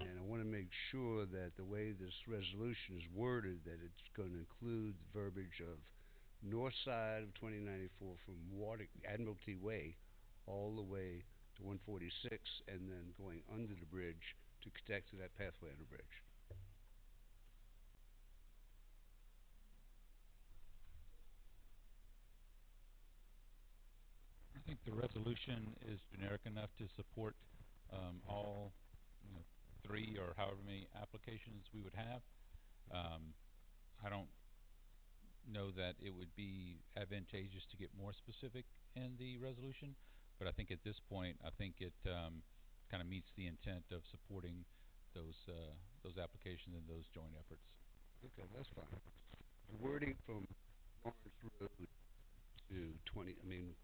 And I want to make sure that the way this resolution is worded, that it's going to include the verbiage of north side of 2094 from Admiralty Way all the way to 146, and then going under the bridge to connect to that pathway on the bridge. I think the resolution is generic enough to support all, 3 or however many applications we would have. I don't know that it would be advantageous to get more specific in the resolution, but I think at this point, I think it kind of meets the intent of supporting those applications and those joint efforts. Okay, that's fine. The wording from Lawrence Road to 96.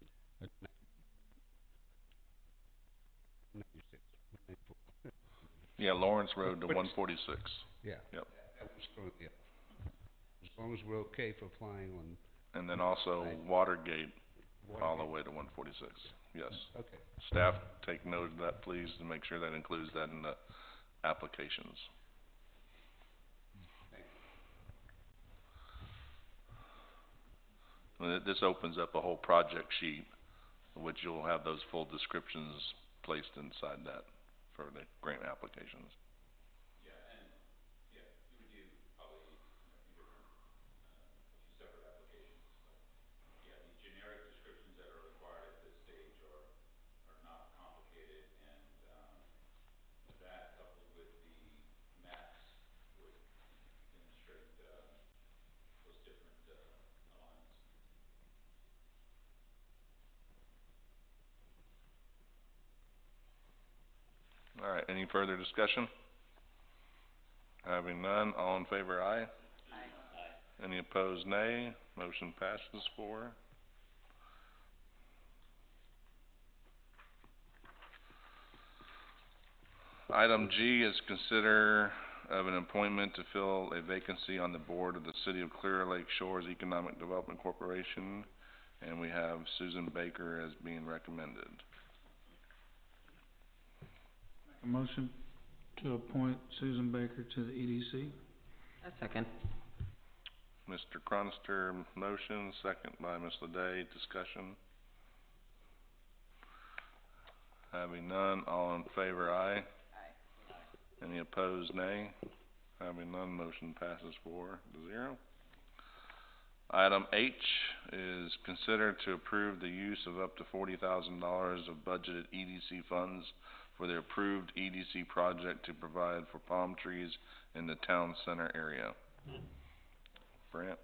Yeah, Lawrence Road to 146. Yeah. Yep. That was thrown, yeah. As long as we're okay for applying on. And then also Watergate all the way to 146, yes. Okay. Staff, take note of that, please, and make sure that includes that in the applications. This opens up a whole project sheet, which you'll have those full descriptions placed inside that for the grant applications. All right, any further discussion? Having none, all in favor, aye. Aye. Any opposed, nay. Motion passes 4. Item G is consider of an appointment to fill a vacancy on the board of the City of Clear Lake Shores Economic Development Corporation, and we have Susan Baker as being recommended. Make a motion to appoint Susan Baker to the EDC. A second. Mr. Cronister, motion, second by Ms. Leday. Discussion? Having none, all in favor, aye. Aye. Any opposed, nay. Having none, motion passes 4-0. Item H is consider to approve the use of up to $40,000 of budgeted EDC funds for the approved EDC project to provide for palm trees in the town center area. Brant?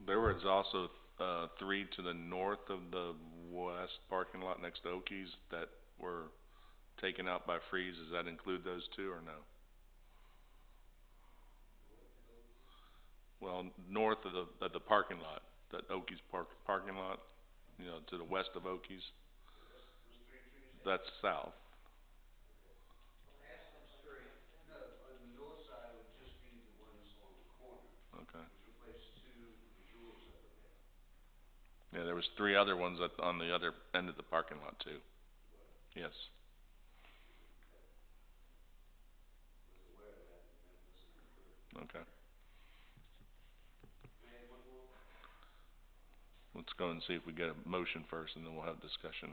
There was also 3 to the north of the west parking lot next to Okies that were taken out by freeze. Does that include those 2 or no? Well, north of the parking lot, that Okies parking lot, you know, to the west of Okies. That's south. Okay. Yeah, there was 3 other ones on the other end of the parking lot too. Yes. Okay. Let's go and see if we get a motion first, and then we'll have discussion.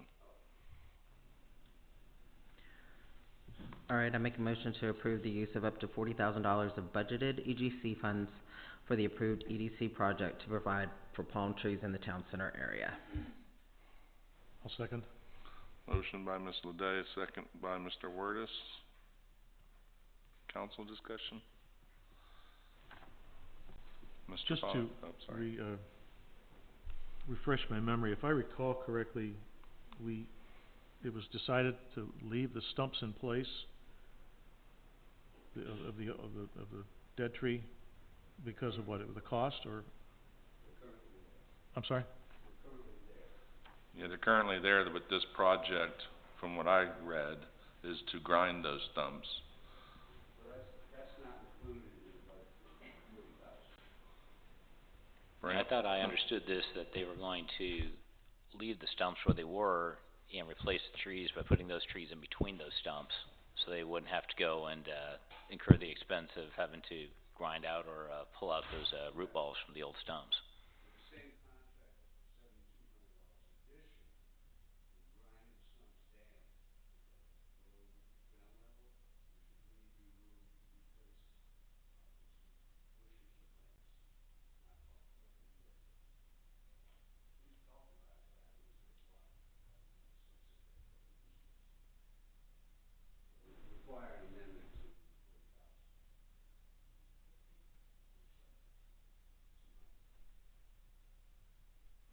All right, I make a motion to approve the use of up to $40,000 of budgeted EGC funds for the approved EDC project to provide for palm trees in the town center area. I'll second. Motion by Ms. Leday, second by Mr. Wurtis. Council discussion? Mr. Just Fox? to refresh my memory, if I recall correctly, it was decided to leave the stumps in place of the dead tree because of what? The cost, or? I'm sorry? Yeah, they're currently there, but this project, from what I read, is to grind those stumps. That's not included in the budget of $40,000. I thought I understood this, that they were going to leave the stumps where they were and replace the trees by putting those trees in between those stumps, so they wouldn't have to go and incur the expense of having to grind out or pull out those root balls from the old stumps.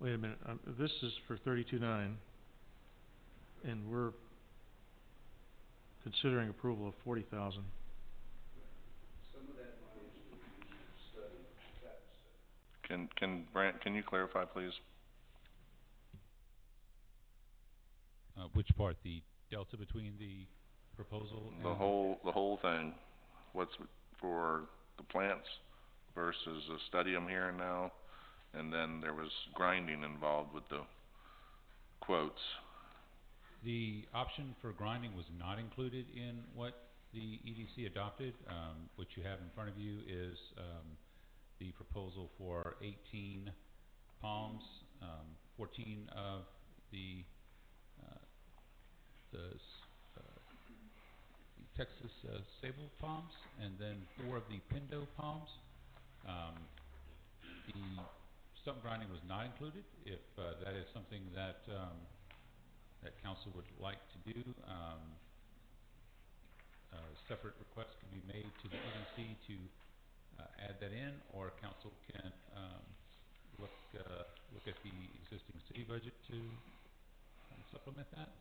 Wait a minute, this is for 32.9, and we're considering approval of 40,000. Some of that money is going to be used to study, traffic study. Brant, can you clarify, please? Which part, the delta between the proposal and? The whole thing. What's for the plants versus a study I'm hearing now, and then there was grinding involved with the quotes. The option for grinding was not included in what the EDC adopted. What you have in front of you is the proposal for 18 palms, 14 of the Texas sable palms, and then 4 of the Pindo palms. The stump grinding was not included. If that is something that that council would like to do, separate requests can be made to the EDC to add that in, or council can look at the existing city budget to supplement that.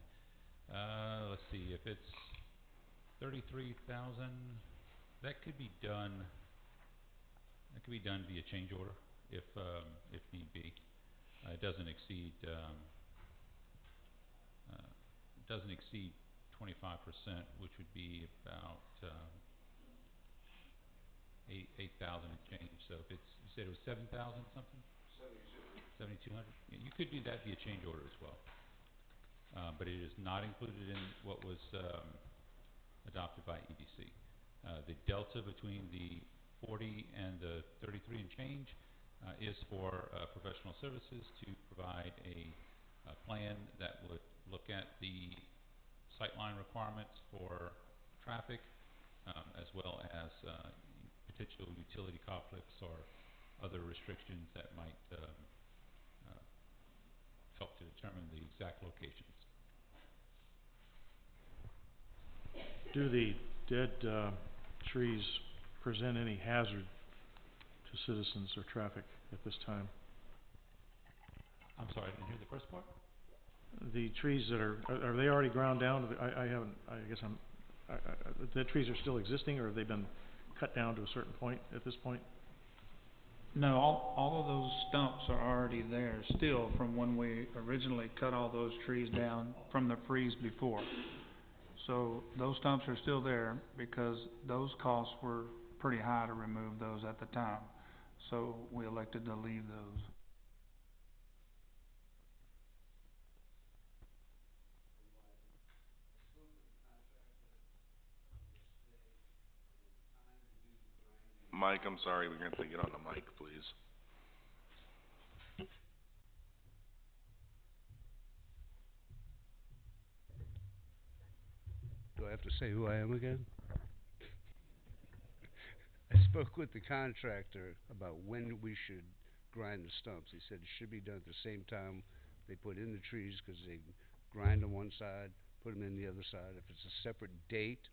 Let's see, if it's 33,000, that could be done. That could be done via change order if need be. It doesn't exceed 25%, which would be about 8,000 and change. So if it's, you said it was 7,000 something? 7,200. Yeah, you could do that via change order as well. But it is not included in what was adopted by EDC. The delta between the 40 and the 33 and change is for professional services to provide a plan that would look at the sightline requirements for traffic, as well as potential utility conflicts or other restrictions that might help to determine the exact locations. Do the dead trees present any hazard to citizens or traffic at this time? I'm sorry, I didn't hear the first part. The trees that are they already ground down? The trees are still existing, or have they been cut down to a certain point at this point? No, all of those stumps are already there still from when we originally cut all those trees down from the freeze before. So those stumps are still there because those costs were pretty high to remove those at the time. So we elected to leave those. Mike, I'm sorry, we're going to have to get on the mic, please. Do I have to say who I am again? I spoke with the contractor about when we should grind the stumps. He said it should be done at the same time they put in the trees, because they grind on one side, put them in the other side. If it's a separate date,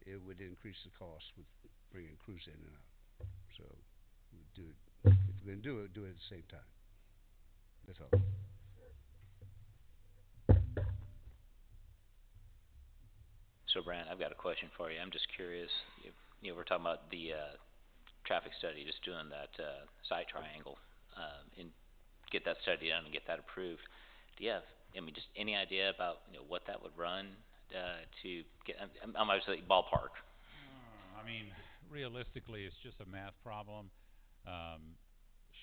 it would increase the cost with bringing crews in and out. So we'd do it, if we're going to do it at the same time. That's all. So Brant, I've got a question for you. I'm just curious, you know, we're talking about the traffic study, just doing that site triangle, and get that study done and get that approved. Do you have, just any idea about, what that would run to get, I'm obviously ballpark. Realistically, it's just a math problem.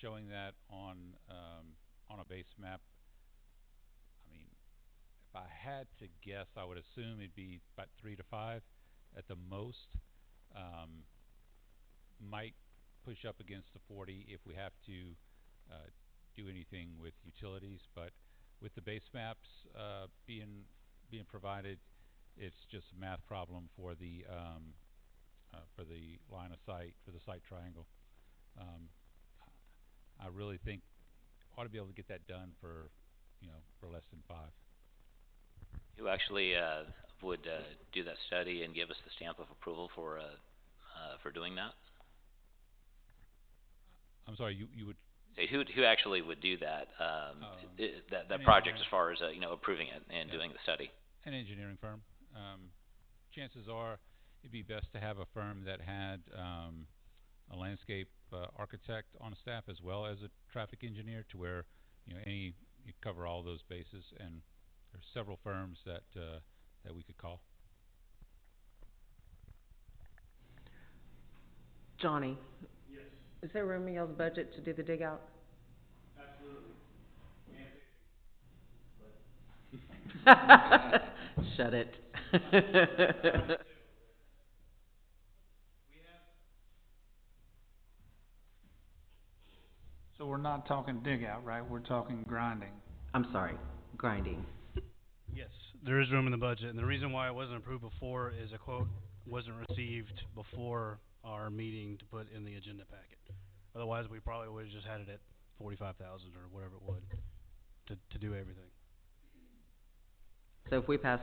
Showing that on a base map, if I had to guess, I would assume it'd be about 3 to 5 at the most. Might push up against the 40 if we have to do anything with utilities, but with the base maps being provided, it's just a math problem for the line of sight, for the site triangle. I really think ought to be able to get that done for less than 5. Who actually would do that study and give us the stamp of approval for doing that? I'm sorry, you would Who actually would do that, that an project engineer. as far as, approving it and Yeah. doing the study? An engineering firm. Chances are it'd be best to have a firm that had a landscape architect on staff as well as a traffic engineer, to where you cover all those bases. And there's several firms that we could call. Johnny, Yes, is there room in y'all's budget to do the dig out? absolutely. Shut it. So we're not talking dig out, right? We're talking grinding. I'm sorry, grinding. Yes, there is room in the budget, and the reason why it wasn't approved before is a quote wasn't received before our meeting to put in the agenda packet. Otherwise, we probably would've just had it at 45,000 or whatever it would to do everything. So if we pass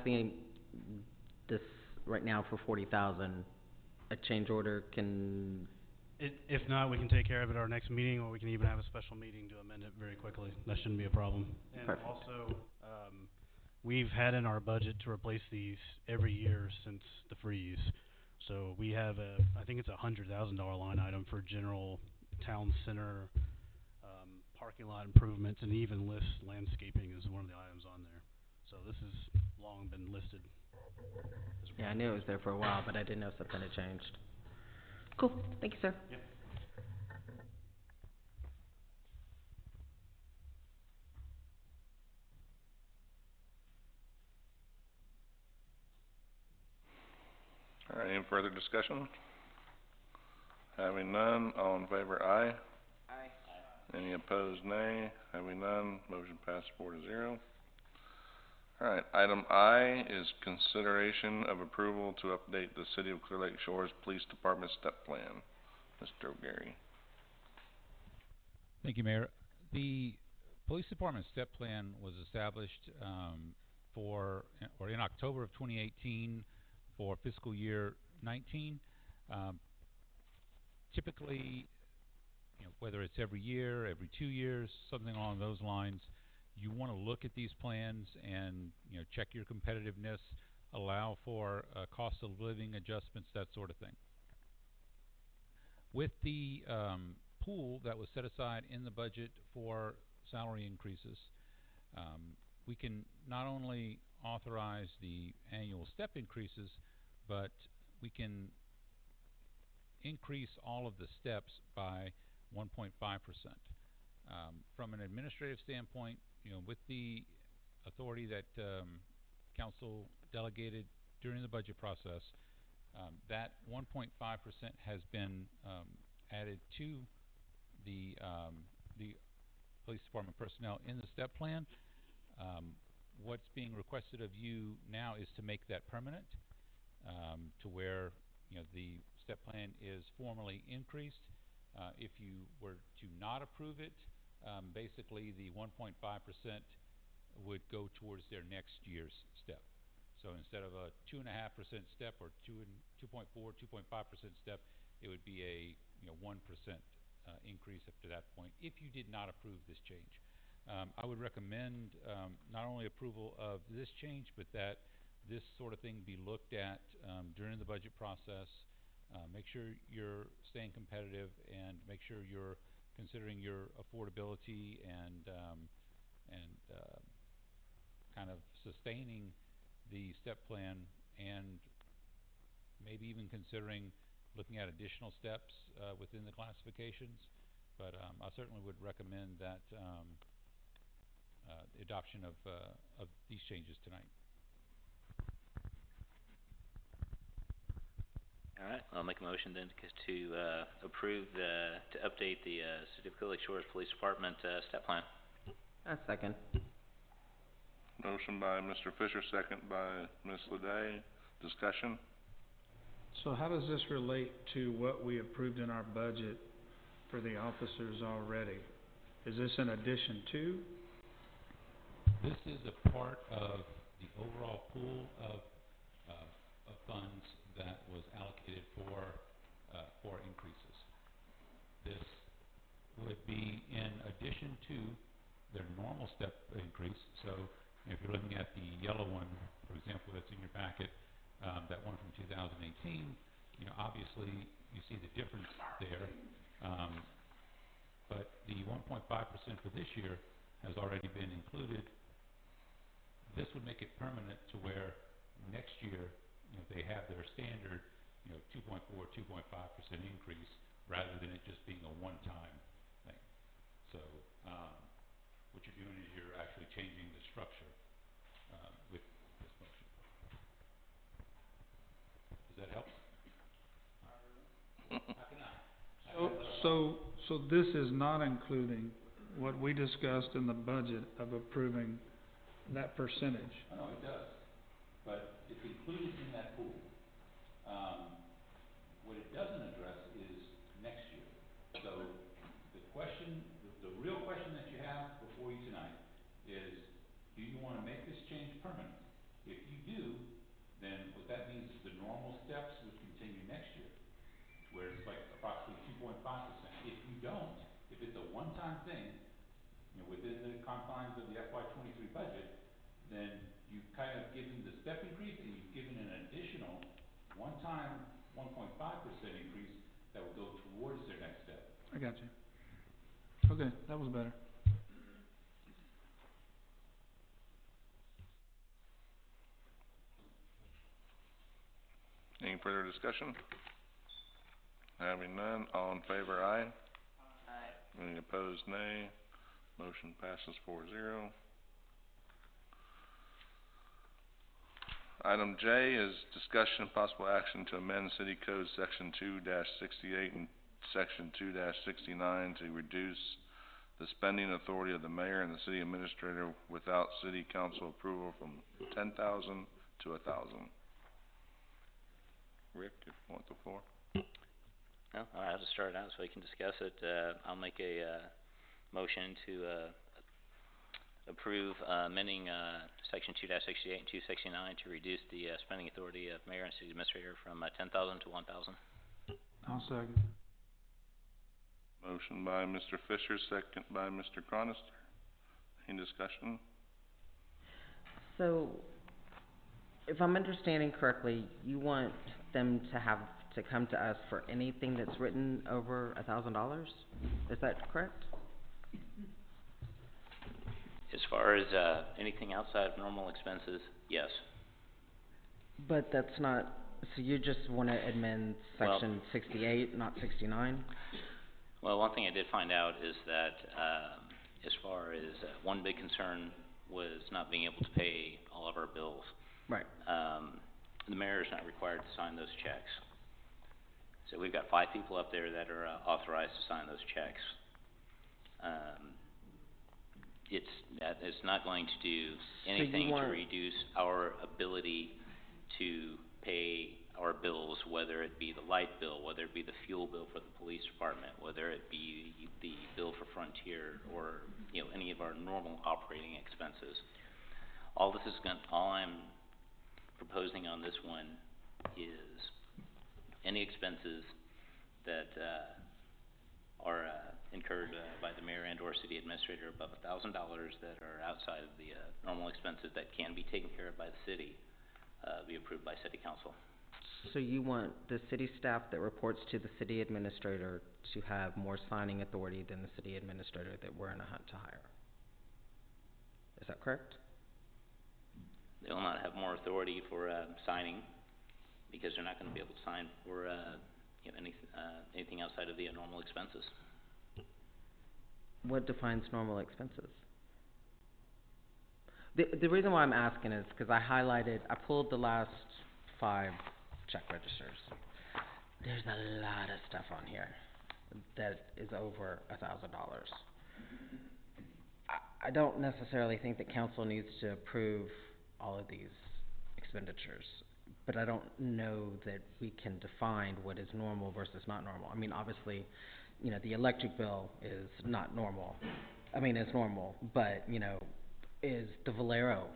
this right now for 40,000, a change order can, If not, we can take care of it at our next meeting, or we can even have a special meeting to amend it very quickly. That shouldn't be a problem. And Perfect. also, we've had in our budget to replace these every year since the freeze. So we have I think it's $100,000 line item for general town center, parking lot improvements, and even lists landscaping is one of the items on there. So this has long been listed. yeah, I knew it was there for a while, but I didn't know if something had changed. Cool, thank you, sir. Yep. All right, any further discussion? Having none, all in favor, aye. Aye. Any opposed, nay. Having none, motion passed 4-0. All right, item I is consideration of approval to update the City of Clear Lake Shores Police Department step plan. Mr. O'Gary. Thank you, Mayor. The police department step plan was established in October of 2018 for fiscal year 19. Typically, whether it's every year, every 2 years, something along those lines, you want to look at these plans and check your competitiveness, allow for cost of living adjustments, that sort of thing. With the pool that was set aside in the budget for salary increases, we can not only authorize the annual step increases, but we can increase all of the steps by 1.5%. From an administrative standpoint, with the authority that council delegated during the budget process, that 1.5% has been added to the police department personnel in the step plan. What's being requested of you now is to make that permanent, to where the step plan is formally increased. If you were to not approve it, basically the 1.5% would go towards their next year's step. So instead of a 2.5% step or 2.4, 2.5% step, it would be a 1% increase up to that point if you did not approve this change. I would recommend not only approval of this change, but that this sort of thing be looked at during the budget process. Make sure you're staying competitive, and make sure you're considering your affordability and kind of sustaining the step plan, and maybe even considering looking at additional steps within the classifications. But I certainly would recommend that the adoption of these changes tonight. All right, I'll make a motion then to approve to update the City of Clear Lake Shores Police Department step plan. A second. Motion by Mr. Fisher, second by Ms. Leday. Discussion? So how does this relate to what we approved in our budget for the officers already? Is this in addition to? This is a part of the overall pool of funds that was allocated for increases. This will it be in addition to their normal step increase? So if you're looking at the yellow one, for example, that's in your packet, that one from 2018, obviously you see the difference there. But the 1.5% for this year has already been included. This would make it permanent to where next year, they have their standard, 2.4, 2.5% increase, rather than it just being a one-time thing. So, what you're doing is you're actually changing the structure, with this motion. Does that help? How can I? So this is not including what we discussed in the budget of approving that percentage? Oh, no, it does, but it's included in that pool. What it doesn't address is next year. So the question, the real question that you have before you tonight is, do you want to make this change permanent? If you do, then what that means is the normal steps would continue next year, where it's like approximately 2.5%. If you don't, if it's a one-time thing, within the confines of the FY23 budget, then you've kind of given the step increase and you've given an additional one-time 1.5% increase that will go towards their next step. I got you. Okay, that was better. Any further discussion? Having none, all in favor, aye. Aye. Any opposed, nay. Motion passes 4-0. Item J is discussion and possible action to amend City Code Section 2-68 and Section 2-69 to reduce the spending authority of the mayor and the city administrator without city council approval from $10,000 to $1,000. Rick, if you want the floor. No, I'll just start it out so we can discuss it. I'll make a motion to approve amending Section 2-68 and 269 to reduce the spending authority of mayor and city administrator from $10,000 to $1,000. I'll second. Motion by Mr. Fisher, second by Mr. Cronister. Any discussion? So, if I'm understanding correctly, you want them to have to come to us for anything that's written over $1,000? Is that correct? As far as anything outside of normal expenses, yes. But that's not, so you just want to amend Section 68, not 69? Well, one thing I did find out is that as far as one big concern was not being able to pay all of our bills. Right. The mayor is not required to sign those checks. So we've got 5 people up there that are authorized to sign those checks. It's not going to do anything to reduce our ability to pay our bills, whether it be the light bill, whether it be the fuel bill for the police department, whether it be the bill for Frontier, or any of our normal operating expenses. All I'm proposing on this one is any expenses that are incurred by the mayor and or city administrator above $1,000 that are outside of the normal expenses that can be taken care of by the city be approved by city council. So you want the city staff that reports to the city administrator to have more signing authority than the city administrator that we're in a hunt to hire? Is that correct? They will not have more authority for signing, because they're not going to be able to sign for anything outside of the normal expenses. What defines normal expenses? The reason why I'm asking is because I pulled the last 5 check registers. There's a lot of stuff on here that is over $1,000. I don't necessarily think that council needs to approve all of these expenditures, but I don't know that we can define what is normal versus not normal. I mean, obviously, the electric bill is not normal. I mean, it's normal, but, is the Valero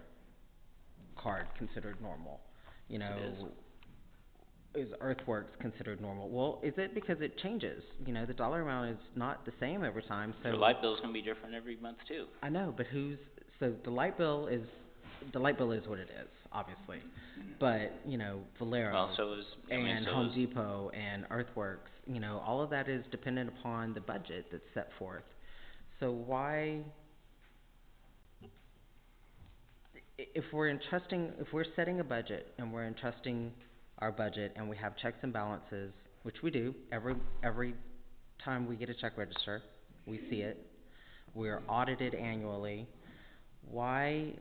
card considered normal? It is. is earthworks considered normal? Well, is it because it changes? You know, the dollar amount is not the same every time, so. Your light bill's gonna be different every month too. I know, but so the light bill is what it is, obviously. But, you know, Valero Well, so is, I mean, and so Home is, Depot and Earthworks, you know, all of that is dependent upon the budget that's set forth. So why, if we're setting a budget and we're entrusting our budget and we have checks and balances, which we do, every time we get a check register, we see it. We're audited annually. Why?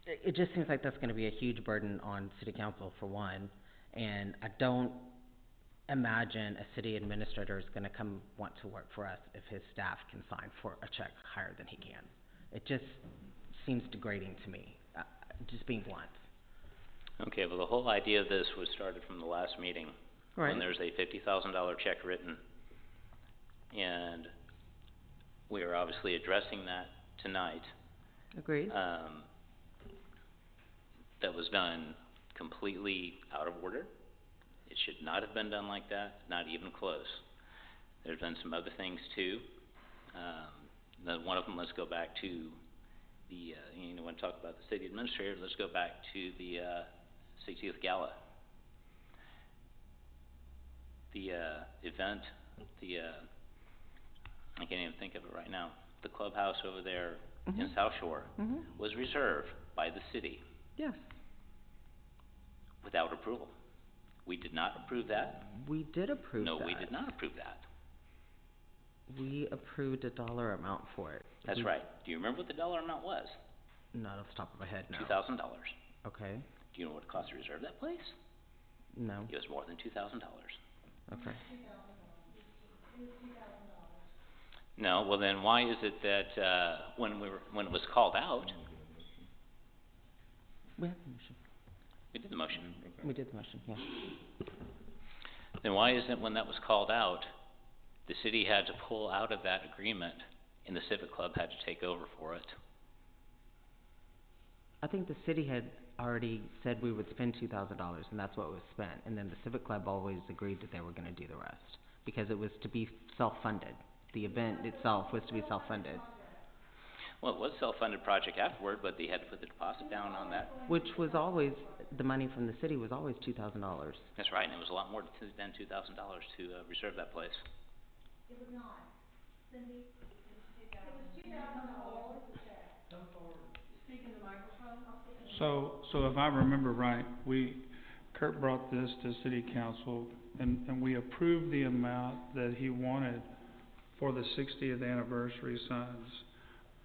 It just seems like that's gonna be a huge burden on city council for one, and I don't imagine a city administrator is gonna want to work for us if his staff can sign for a check higher than he can. It just seems degrading to me, just being blunt. okay, well, the whole idea of this was started from the last meeting. Right. When there's a $50,000 check written. And we are obviously addressing that tonight. Agreed. That was done completely out of order. It should not have been done like that, not even close. There's been some other things too. One of them, let's go back to the, you know, when we talk about the city administrator, let's go back to the 60th Gala. The event, I can't even think of it right now. The clubhouse over there in South Shore was reserved by the city. Yes. Without approval. We did not approve that. We did approve that. No, we did not approve that. We approved a dollar amount for it. That's right. Do you remember what the dollar amount was? Not off the top of my head, no. $2,000. Okay. Do you know what it cost to reserve that place? No. It was more than $2,000. Okay. No, well then why is it that, when it was called out, We have the motion. we did the motion. We did the motion, yeah. Then why isn't, when that was called out, the city had to pull out of that agreement and the Civic Club had to take over for it? I think the city had already said we would spend $2,000, and that's what was spent. And then the Civic Club always agreed that they were gonna do the rest, because it was to be self-funded. The event itself was to be self-funded. Well, it was a self-funded project afterward, but they had to put the deposit down on that. Which was always, the money from the city was always $2,000. That's right, and it was a lot more than $2,000 to reserve that place. So if I remember right, Kurt brought this to city council and we approved the amount that he wanted for the 60th anniversary signs.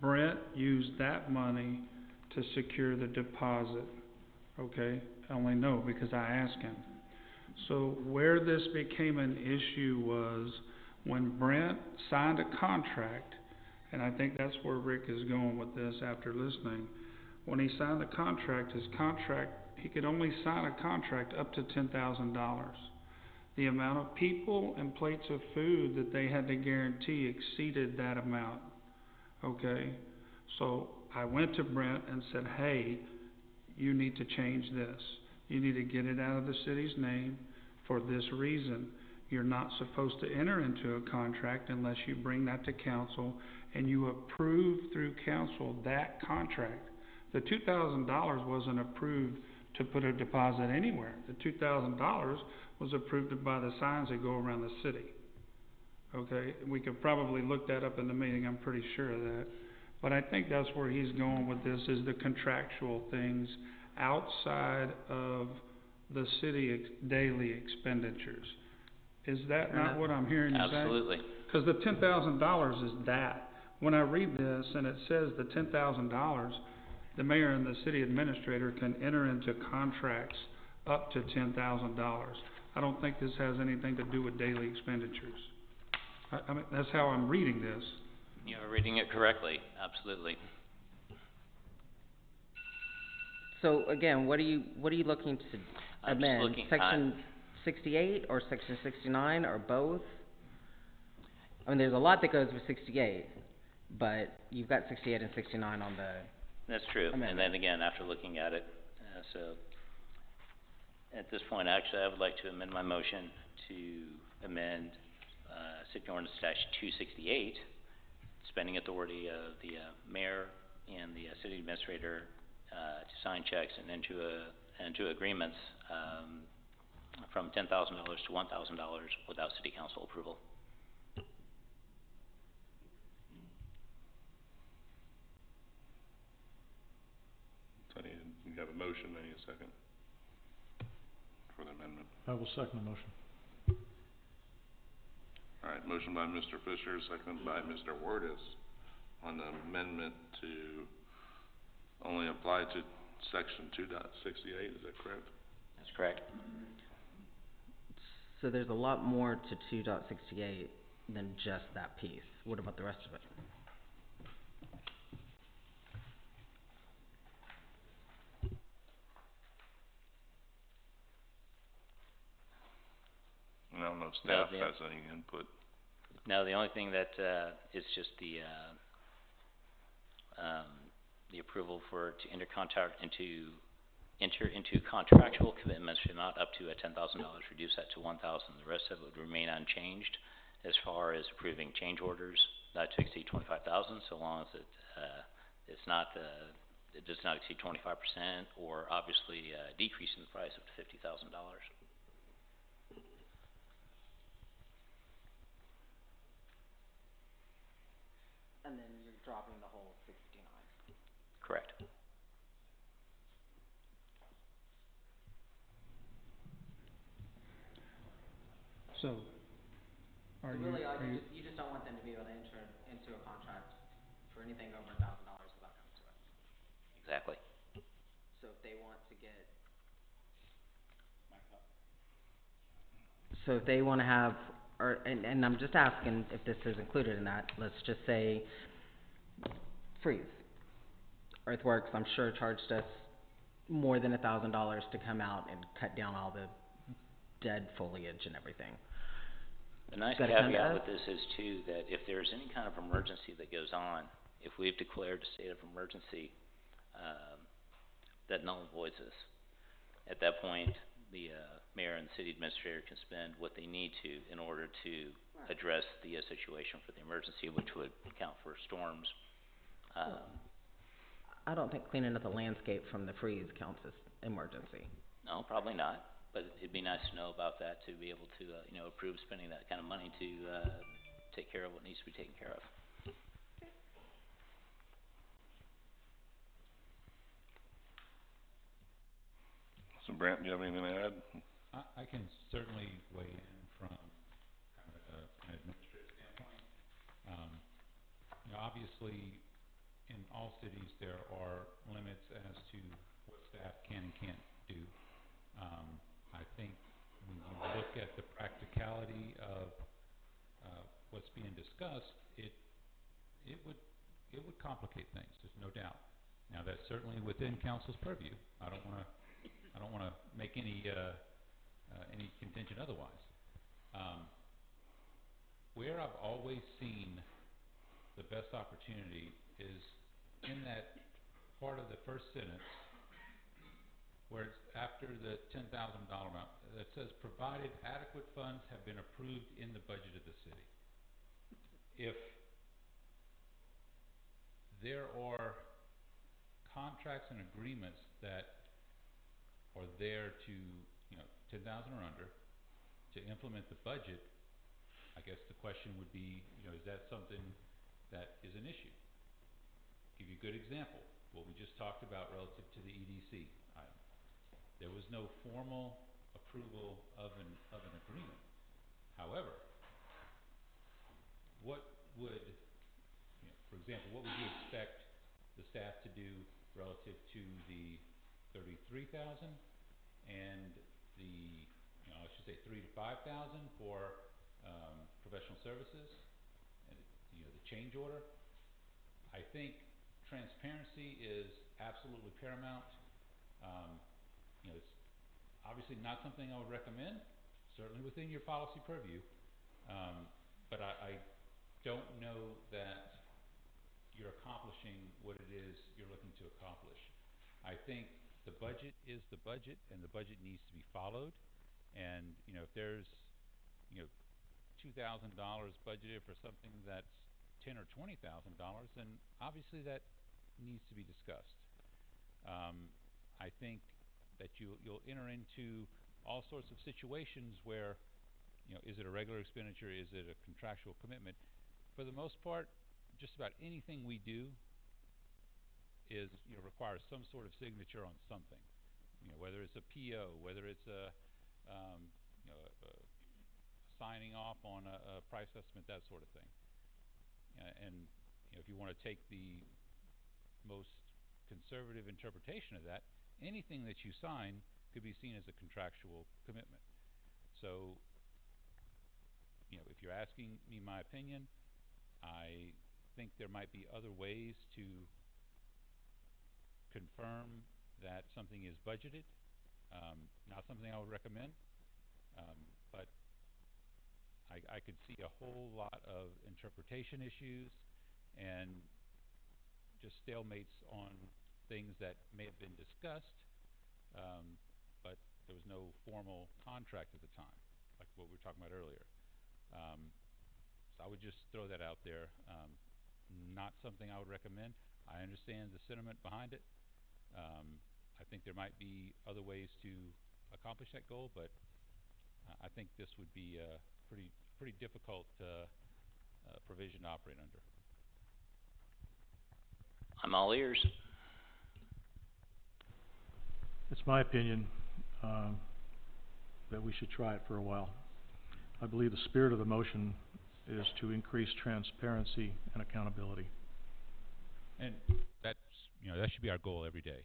Brent used that money to secure the deposit, okay? I only know because I asked him. So where this became an issue was when Brent signed a contract, and I think that's where Rick is going with this after listening. When he signed the contract, he could only sign a contract up to $10,000. The amount of people and plates of food that they had to guarantee exceeded that amount, okay? So I went to Brent and said, hey, you need to change this. You need to get it out of the city's name for this reason. You're not supposed to enter into a contract unless you bring that to council and you approve through council that contract. The $2,000 wasn't approved to put a deposit anywhere. The $2,000 was approved by the signs that go around the city. Okay, we could probably look that up in the meeting, I'm pretty sure of that. But I think that's where he's going with this, is the contractual things outside of the city daily expenditures. Is that not what I'm hearing you say? Absolutely. Because the $10,000 is that. When I read this and it says the $10,000, the mayor and the city administrator can enter into contracts up to $10,000. I don't think this has anything to do with daily expenditures. I mean, that's how I'm reading this. You're reading it correctly, absolutely. So again, what are you looking to I'm just amend? looking Section 68 or Section 69 or both? I mean, there's a lot that goes with 68, but you've got 68 and 69 on the That's true, and amendment. then again, after looking at it, so At this point, actually, I would like to amend my motion to amend, City Ordinance -268, spending authority of the, mayor and the, city administrator, to sign checks and into agreements, from $10,000 to $1,000 without city council approval. So you have a motion, I need a second for the amendment. I will second the motion. All right, motion by Mr. Fisher, seconded by Mr. Wardis on the amendment to only apply to section 2.68, is that correct? That's correct. So there's a lot more to 2.68 than just that piece. What about the rest of it? And I don't know if staff the- has any input. No, the only thing that, is just the approval to enter into contractual commitments for not up to $10,000, reduce that to $1,000. The rest of it would remain unchanged as far as approving change orders not to exceed $25,000, so long as it does not exceed 25%, or obviously decreasing the price up to $50,000. And then you're dropping the whole 69. Correct. So, are you, You just don't want them to be able to enter into a contract for anything over $1,000 without coming to us. Exactly. So if they want to get. So if they wanna have, and I'm just asking if this is included in that, let's just say Freeze. Earthworks, I'm sure charged us more than $1,000 to come out and cut down all the dead foliage and everything. The nice Gotta come to caveat us. with this is too, that if there's any kind of emergency that goes on, if we've declared a state of emergency, that null and voids this. At that point, the, mayor and city administrator can spend what they need to in order to address the, situation for the emergency, which would count for storms. I don't think cleaning up the landscape from the freeze counts as emergency. No, probably not, but it'd be nice to know about that, to be able to, approve spending that kind of money to, take care of what needs to be taken care of. So Brant, do you have anything to add? I can certainly weigh in from kind of an administrative standpoint. Obviously, in all cities, there are limits as to what staff can and can't do. I think when you look at the practicality of what's being discussed, it would complicate things. There's no doubt. Now, that's certainly within council's purview. I don't want to make any contention otherwise. Where I've always seen the best opportunity is in that part of the first sentence where it's after the $10,000 amount that says, provided adequate funds have been approved in the budget of the city. If there are contracts and agreements that are there to, 10,000 or under, to implement the budget, I guess the question would be, is that something that is an issue? Give you a good example. What we just talked about relative to the EDC item. There was no formal approval of an agreement. However, what would, for example, what would you expect the staff to do relative to the 33,000 and the, I should say 3,000 to 5,000 for professional services and the change order? I think transparency is absolutely paramount. It's obviously not something I would recommend, certainly within your policy purview, but I don't know that you're accomplishing what it is you're looking to accomplish. I think the budget is the budget, and the budget needs to be followed. And, you know, if there's, you know, $2,000 budgeted for something that's $10,000 or $20,000, then obviously that needs to be discussed. I think that you'll enter into all sorts of situations where, you know, is it a regular expenditure, is it a contractual commitment? For the most part, just about anything we do is, you know, requires some sort of signature on something. You know, whether it's a PO, whether it's a, you know, signing off on a price estimate, that sort of thing. And you know, if you want to take the most conservative interpretation of that, anything that you sign could be seen as a contractual commitment. So, you know, if you're asking me my opinion, I think there might be other ways to confirm that something is budgeted. Not something I would recommend, but I could see a whole lot of interpretation issues and just stalemates on things that may have been discussed, but there was no formal contract at the time, like what we were talking about earlier. So I would just throw that out there. Not something I would recommend. I understand the sentiment behind it. I think there might be other ways to accomplish that goal, but I think this would be a pretty difficult provision to operate under. I'm all ears. It's my opinion that we should try it for a while. I believe the spirit of the motion is to increase transparency and accountability. And that's, you know, that should be our goal every day.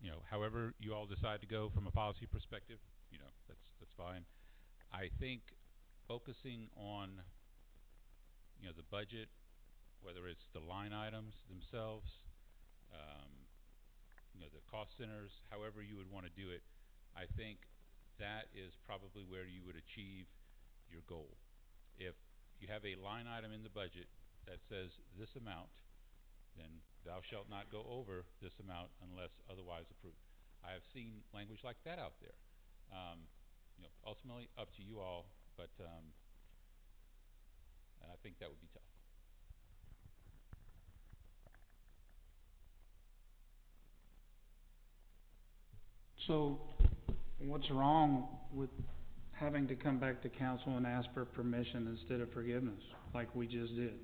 You know, however you all decide to go from a policy perspective, you know, that's fine. I think focusing on, you know, the budget, whether it's the line items themselves, you know, the cost centers, however you would want to do it, I think that is probably where you would achieve your goal. If you have a line item in the budget that says this amount, then thou shalt not go over this amount unless otherwise approved. I have seen language like that out there. You know, ultimately up to you all, but I think that would be tough. So, what's wrong with having to come back to council and ask for permission instead of forgiveness, like we just did?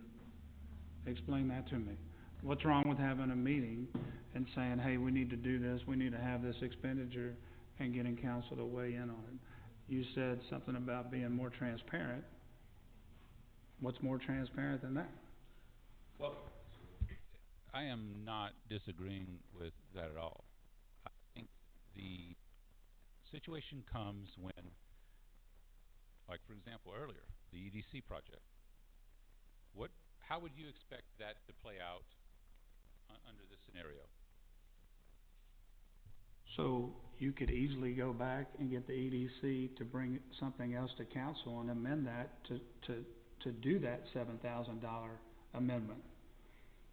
Explain that to me. What's wrong with having a meeting and saying, hey, we need to do this, we need to have this expenditure, and getting council to weigh in on it? You said something about being more transparent. What's more transparent than that? Well, I am not disagreeing with that at all. I think the situation comes when, like for example earlier, the EDC project. How would you expect that to play out under this scenario? So you could easily go back and get the EDC to bring something else to council and amend that to do that $7,000 amendment.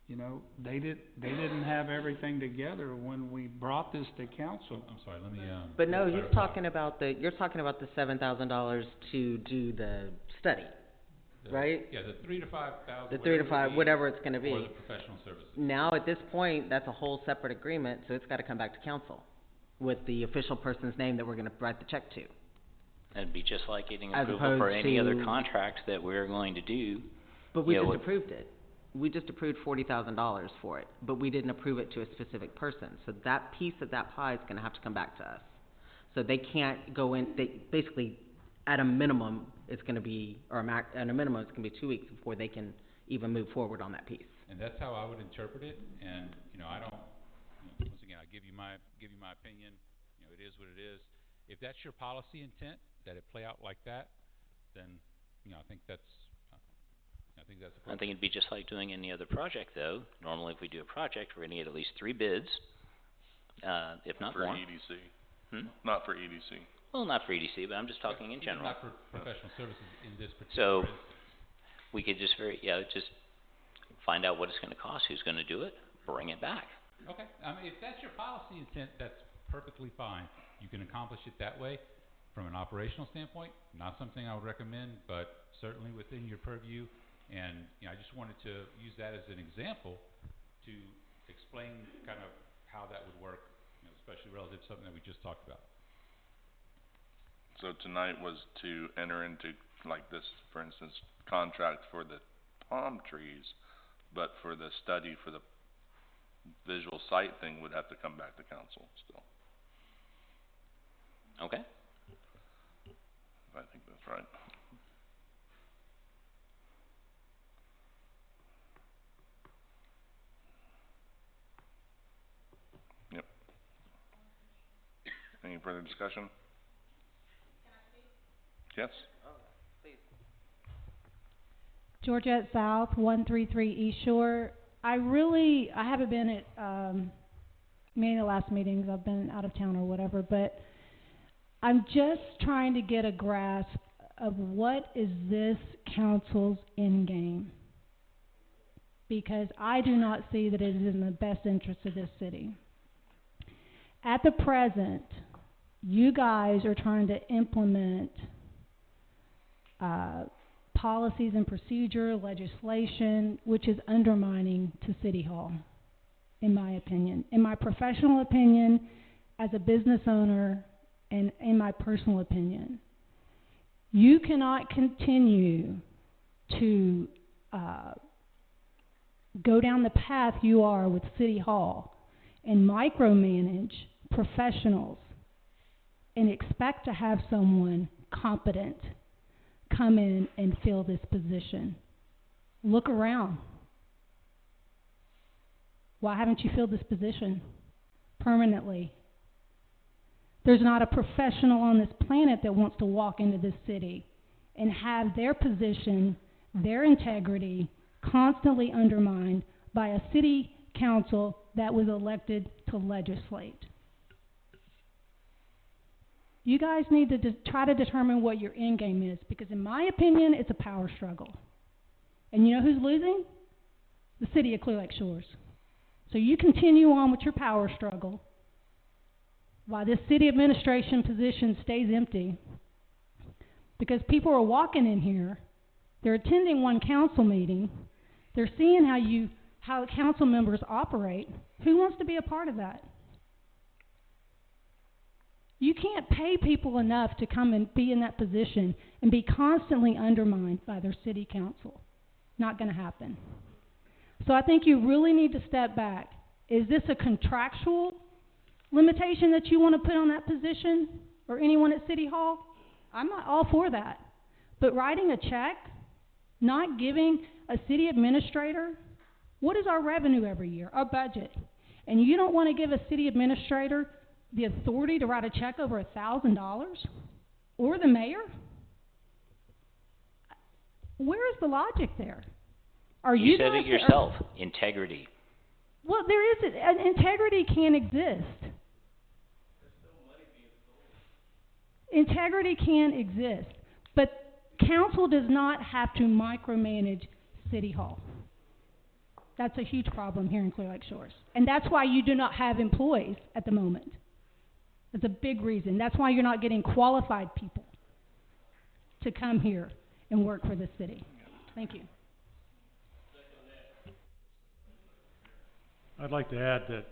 You know, they didn't have everything together when we brought this to council. I'm sorry, let me But no, you're talking about the $7,000 to do the study, right? Yeah, the 3 to 5,000. The 3 to 5, whatever it's going to be. For the professional services. Now at this point, that's a whole separate agreement, so it's got to come back to council with the official person's name that we're going to write the check to. It'd be just like getting As approval for opposed any other to- contract that we're going to do. But we Yeah, just what- approved it. We just approved $40,000 for it, but we didn't approve it to a specific person. So that piece of that pie is gonna have to come back to us. So they can't go in, they, basically, at a minimum, it's gonna be, or at a minimum, it's gonna be 2 weeks before they can even move forward on that piece. And that's how I would interpret it, and, you know, I don't, you know, once again, I give you my opinion, you know, it is what it is. If that's your policy intent, that it play out like that, then, you know, I think that's I think it'd be just like doing any other project, though. Normally, if we do a project, we're gonna get at least 3 bids, if not For more. EDC. Not for EDC. Well, not for EDC, but I'm just talking in general. Not for professional services in this particular So, instance. we could just just find out what it's gonna cost, who's gonna do it, bring it back. Okay, if that's your policy intent, that's perfectly fine. You can accomplish it that way. From an operational standpoint, not something I would recommend, but certainly within your purview. And, I just wanted to use that as an example to explain kind of how that would work, especially relative to something that we just talked about. So tonight was to enter into, like this, for instance, contract for the palm trees, but for the study for the visual site thing would have to come back to council still. Okay. I think that's right. Yep. Any further discussion? Yes? Georgette South, 133 East Shore. I haven't been at many of the last meetings. I've been out of town or whatever, but I'm just trying to get a grasp of what is this council's end game. Because I do not see that it is in the best interest of this city. At the present, you guys are trying to implement policies and procedure, legislation, which is undermining to City Hall, in my opinion. In my professional opinion, as a business owner, and in my personal opinion, you cannot continue to go down the path you are with City Hall and micromanage professionals and expect to have someone competent come in and fill this position. Look around. Why haven't you filled this position permanently? There's not a professional on this planet that wants to walk into this city and have their position, their integrity, constantly undermined by a city council that was elected to legislate. You guys need to try to determine what your end game is, because in my opinion, it's a power struggle. And you know who's losing? The city of Clear Lake Shores. So you continue on with your power struggle while this city administration position stays empty, because people are walking in here, they're attending one council meeting, they're seeing how council members operate. Who wants to be a part of that? You can't pay people enough to come and be in that position and be constantly undermined by their city council. Not going to happen. So I think you really need to step back. Is this a contractual limitation that you want to put on that position or anyone at City Hall? I'm not all for that. But writing a check, not giving a city administrator, what is our revenue every year, our budget? And you don't want to give a city administrator the authority to write a check over $1,000? Or the mayor? Where is the logic there? Are you said it yourself, integrity. Well, there is integrity can exist. Integrity can exist, but council does not have to micromanage City Hall. That's a huge problem here in Clear Lake Shores, and that's why you do not have employees at the moment. That's a big reason. That's why you're not getting qualified people to come here and work for the city. Thank you. I'd like to add that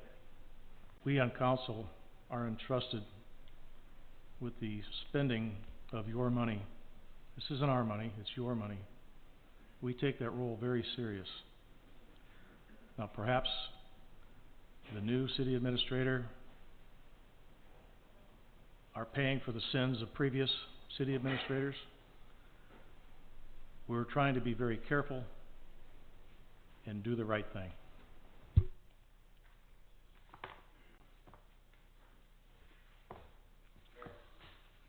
we on council are entrusted with the spending of your money. This isn't our money, it's your money. We take that role very serious. Now perhaps the new city administrator are paying for the sins of previous city administrators. We're trying to be very careful and do the right thing.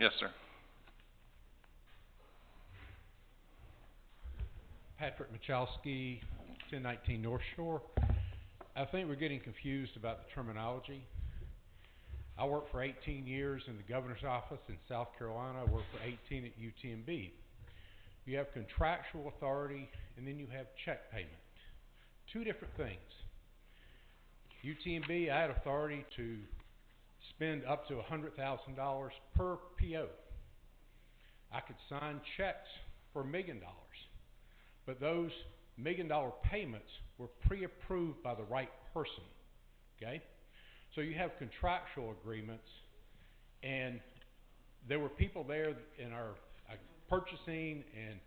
Yes, sir. Patrick Michalski, 1019 North Shore. I think we're getting confused about the terminology. I worked for 18 years in the governor's office in South Carolina. I worked for 18 at UTMB. You have contractual authority, and then you have check payment. Two different things. UTMB, I had authority to spend up to $100,000 per PO. I could sign checks for $1 million, but those $1 million payments were pre-approved by the right person, okay? So you have contractual agreements, and there were people there in our purchasing and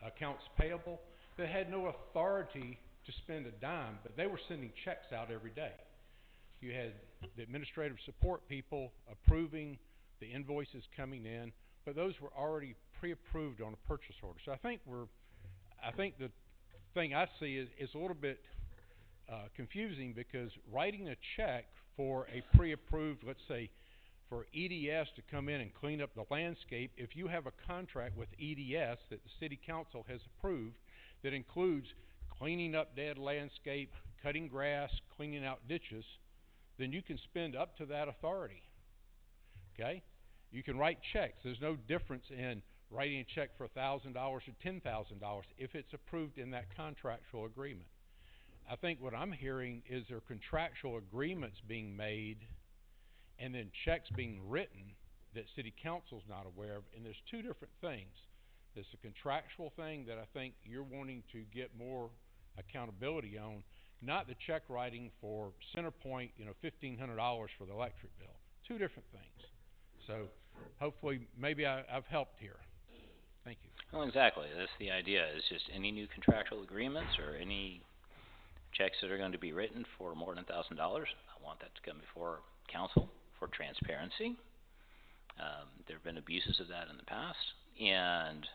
accounts payable that had no authority to spend a dime, but they were sending checks out every day. You had the administrative support people approving the invoices coming in, but those were already pre-approved on a purchase order. So I think the thing I see is a little bit confusing, because writing a check for a pre-approved, let's say, for EDS to come in and clean up the landscape, if you have a contract with EDS that the city council has approved that includes cleaning up dead landscape, cutting grass, cleaning out ditches, then you can spend up to that authority, okay? You can write checks. There's no difference in writing a check for $1,000 or $10,000 if it's approved in that contractual agreement. I think what I'm hearing is there are contractual agreements being made and then checks being written that city council's not aware of, and there's two different things. There's a contractual thing that I think you're wanting to get more accountability on, not the check writing for CenterPoint, $1,500 for the electric bill. Two different things. So hopefully, maybe I've helped here. Thank you. Well, exactly. That's the idea, is just any new contractual agreements or any checks that are going to be written for more than $1,000, I want that to come before council for transparency. There have been abuses of that in the past, and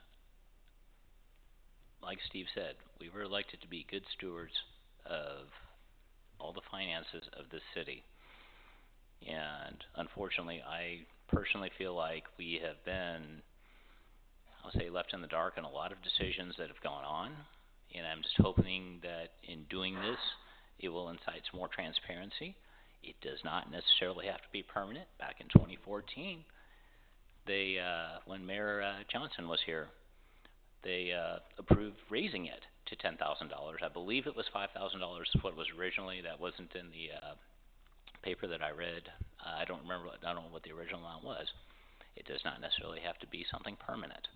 like Steve said, we were elected to be good stewards of all the finances of this city. And unfortunately, I personally feel like we have been, I'll say, left in the dark on a lot of decisions that have gone on. And I'm just hoping that in doing this, it will incite some more transparency. It does not necessarily have to be permanent. Back in 2014, they, when Mayor Johnson was here, they approved raising it to $10,000. I believe it was $5,000 is what it was originally. That wasn't in the paper that I read. I don't know what the original amount was. It does not necessarily have to be something permanent,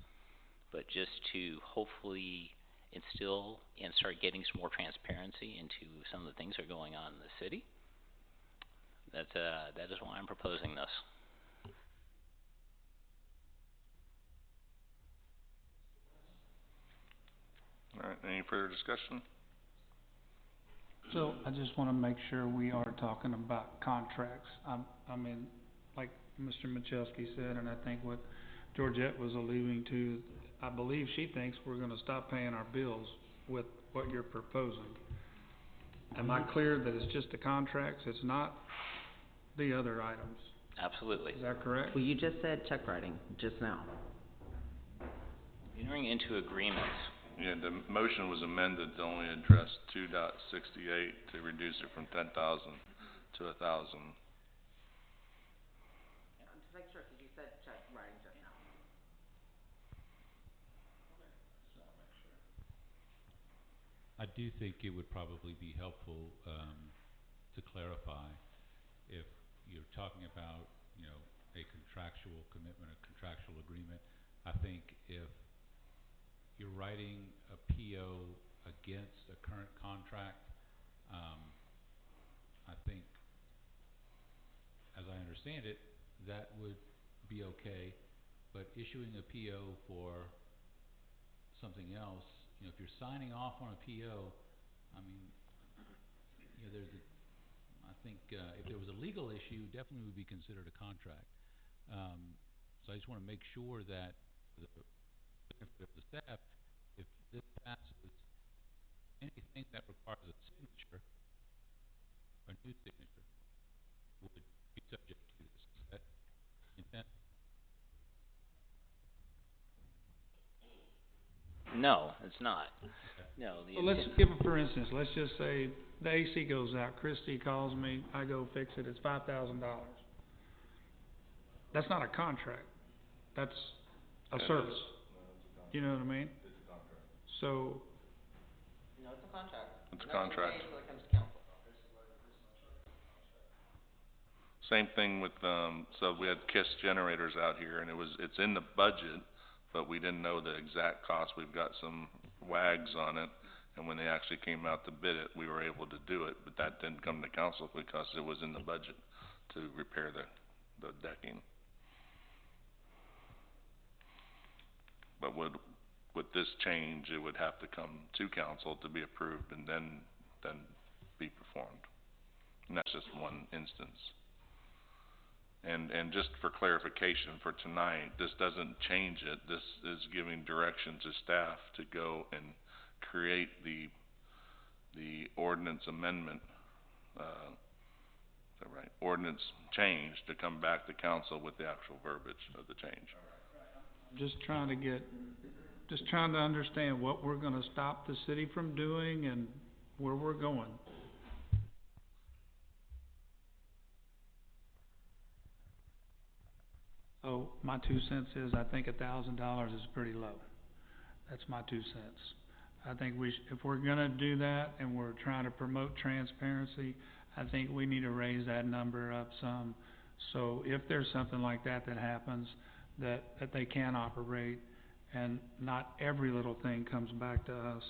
but just to hopefully instill and start getting some more transparency into some of the things that are going on in the city. That is why I'm proposing this. All right, any further discussion? So I just want to make sure we are talking about contracts. I mean, like Mr. Michalski said, and I think what Georgette was alluding to, I believe she thinks we're going to stop paying our bills with what you're proposing. Am I clear that it's just the contracts, it's not the other items? Absolutely. Is that correct? Well, you just said check writing just now. Entering into agreements. Yeah, the motion was amended to only address 2.68 to reduce it from 10,000 to 1,000. Yeah, just make sure, because you said check writing just now. I do think it would probably be helpful to clarify if you're talking about, a contractual commitment, a contractual agreement. I think if you're writing a PO against a current contract, I think, as I understand it, that would be okay. But issuing a PO for something else, if you're signing off on a PO, I mean, I think if there was a legal issue, definitely would be considered a contract. So I just want to make sure that the benefit of the staff, if this passes, anything that requires a signature, a new signature, would be subject to this. Is that intent? No, it's not. No. Well, let's give it, for instance, let's just say the AC goes out, Christie calls me, I go fix it, it's $5,000. That's not a contract. That's a service. You know what I mean? It's a contract. So. No, it's a contract. It's a contract. Until it comes to council. Same thing with, so we had KISS generators out here, and it's in the budget, but we didn't know the exact cost. We've got some WAGs on it, and when they actually came out to bid it, we were able to do it, but that didn't come to council because it was in the budget to repair the decking. But with this change, it would have to come to council to be approved and then be performed. And that's just one instance. And just for clarification for tonight, this doesn't change it. This is giving direction to staff to go and create the ordinance amendment, is that right? Ordinance change to come back to council with the actual verbiage of the change. Just trying to understand what we're gonna stop the city from doing and where we're going. So, my 2 cents is, I think $1,000 is pretty low. That's my 2 cents. I think if we're gonna do that and we're trying to promote transparency, I think we need to raise that number up some. So if there's something like that happens, that they can operate and not every little thing comes back to us.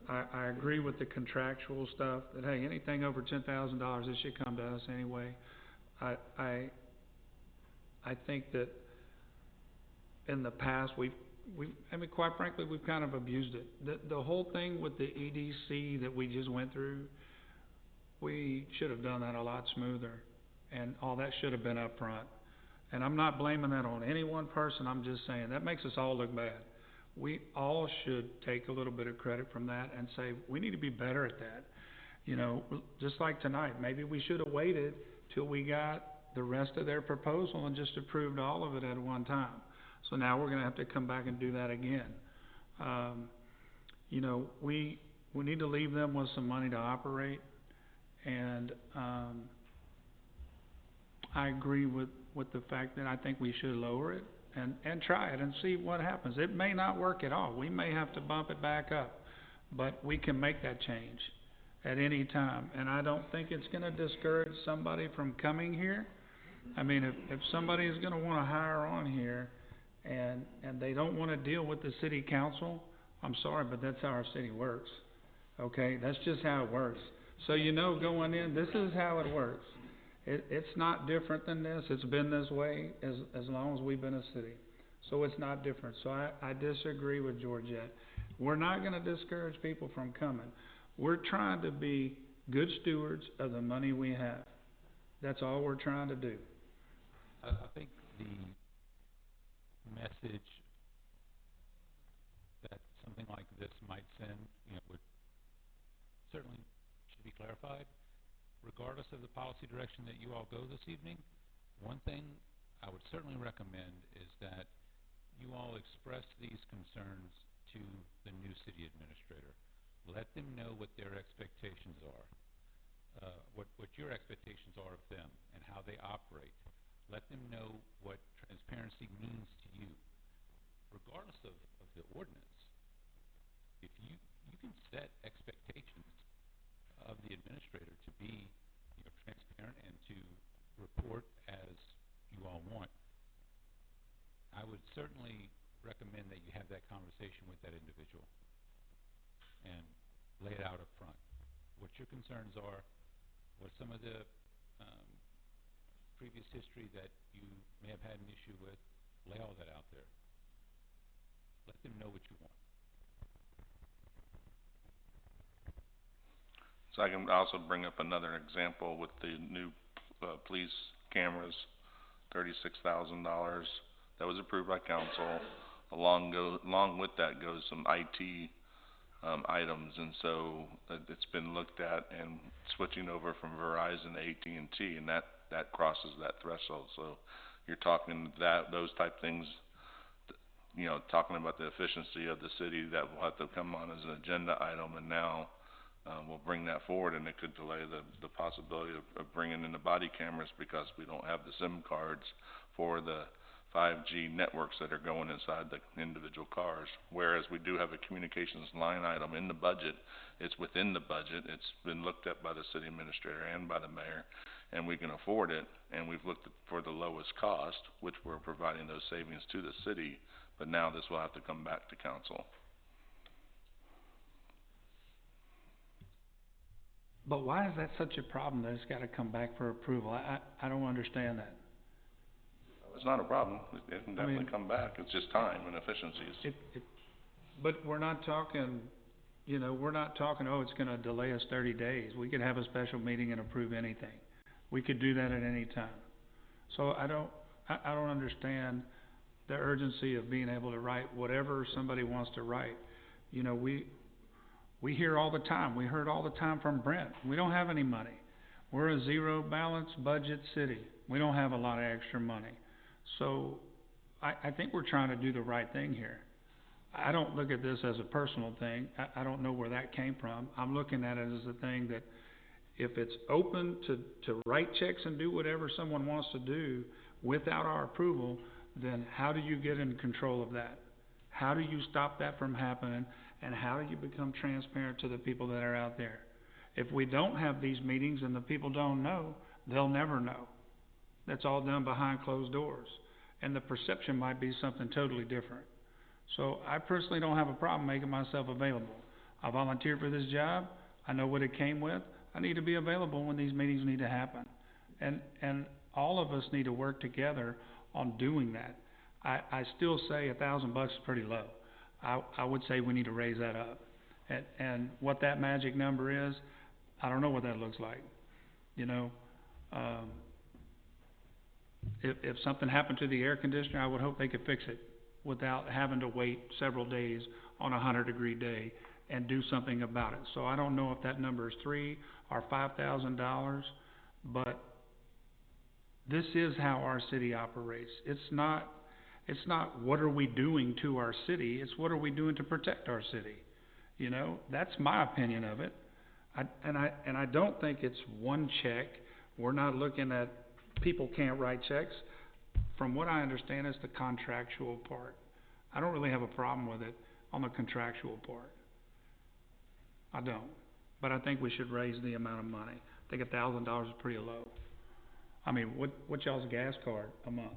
I agree with the contractual stuff, that hey, anything over $10,000, it should come to us anyway. I think that in the past, I mean, quite frankly, we've kind of abused it. The whole thing with the EDC that we just went through, we should have done that a lot smoother, and all that should have been up front. And I'm not blaming that on any one person, I'm just saying, that makes us all look bad. We all should take a little bit of credit from that and say, we need to be better at that. You know, just like tonight, maybe we should have waited till we got the rest of their proposal and just approved all of it at one time. So now we're gonna have to come back and do that again. You know, we need to leave them with some money to operate, and I agree with the fact that I think we should lower it and try it and see what happens. It may not work at all. We may have to bump it back up, but we can make that change at any time. And I don't think it's gonna discourage somebody from coming here. I mean, if somebody is gonna wanna hire on here and they don't wanna deal with the city council, I'm sorry, but that's how our city works. Okay, that's just how it works. So you know, going in, this is how it works. It's not different than this. It's been this way as long as we've been a city. So it's not different. So I disagree with Georgette. We're not gonna discourage people from coming. We're trying to be good stewards of the money we have. That's all we're trying to do. I think the message that something like this might send, would certainly should be clarified. Regardless of the policy direction that you all go this evening, one thing I would certainly recommend is that you all express these concerns to the new city administrator. Let them know what their expectations are, what your expectations are of them and how they operate. Let them know what transparency means to you. Regardless of the ordinance, if you can set expectations of the administrator to be transparent and to report as you all want, I would certainly recommend that you have that conversation with that individual and lay it out up front. What your concerns are, what some of the previous history that you may have had an issue with, lay all that out there. Let them know what you want. So I can also bring up another example with the new police cameras, $36,000 that was approved by council. Along with that goes some IT items, and so it's been looked at and switching over from Verizon to AT&T, and that crosses that threshold. So you're talking those type things, talking about the efficiency of the city, that will have to come on as an agenda item, and now we'll bring that forward, and it could delay the possibility of bringing in the body cameras because we don't have the SIM cards for the 5G networks that are going inside the individual cars. Whereas we do have a communications line item in the budget, it's within the budget, it's been looked at by the city administrator and by the mayor, and we can afford it, and we've looked for the lowest cost, which we're providing those savings to the city, but now this will have to come back to council. But why is that such a problem that it's gotta come back for approval? I don't understand that. It's not a problem, it can I mean- definitely come back, it's just time and efficiencies. But we're not talking, you know, we're not talking, oh, it's gonna delay us 30 days. We could have a special meeting and approve anything. We could do that at any time. So I don't understand the urgency of being able to write whatever somebody wants to write. You know, we hear all the time, we heard all the time from Brent, we don't have any money. We're a zero balance budget city. We don't have a lot of extra money. So I think we're trying to do the right thing here. I don't look at this as a personal thing. I don't know where that came from. I'm looking at it as a thing that if it's open to write checks and do whatever someone wants to do without our approval, then how do you get in control of that? How do you stop that from happening? And how do you become transparent to the people that are out there? If we don't have these meetings and the people don't know, they'll never know. That's all done behind closed doors. And the perception might be something totally different. So I personally don't have a problem making myself available. I volunteered for this job. I know what it came with. I need to be available when these meetings need to happen. And all of us need to work together on doing that. I still say $1,000 is pretty low. I would say we need to raise that up. And what that magic number is, I don't know what that looks like. You know, if something happened to the air conditioner, I would hope they could fix it without having to wait several days on a 100-degree day and do something about it. So I don't know if that number is $3,000 or $5,000, but this is how our city operates. It's not what are we doing to our city, it's what are we doing to protect our city. You know, that's my opinion of it. I don't think it's one check. We're not looking at people can't write checks. From what I understand, it's the contractual part. I don't really have a problem with it on the contractual part. I don't. But I think we should raise the amount of money. I think $1,000 is pretty low. I mean, what's y'all's gas card a month?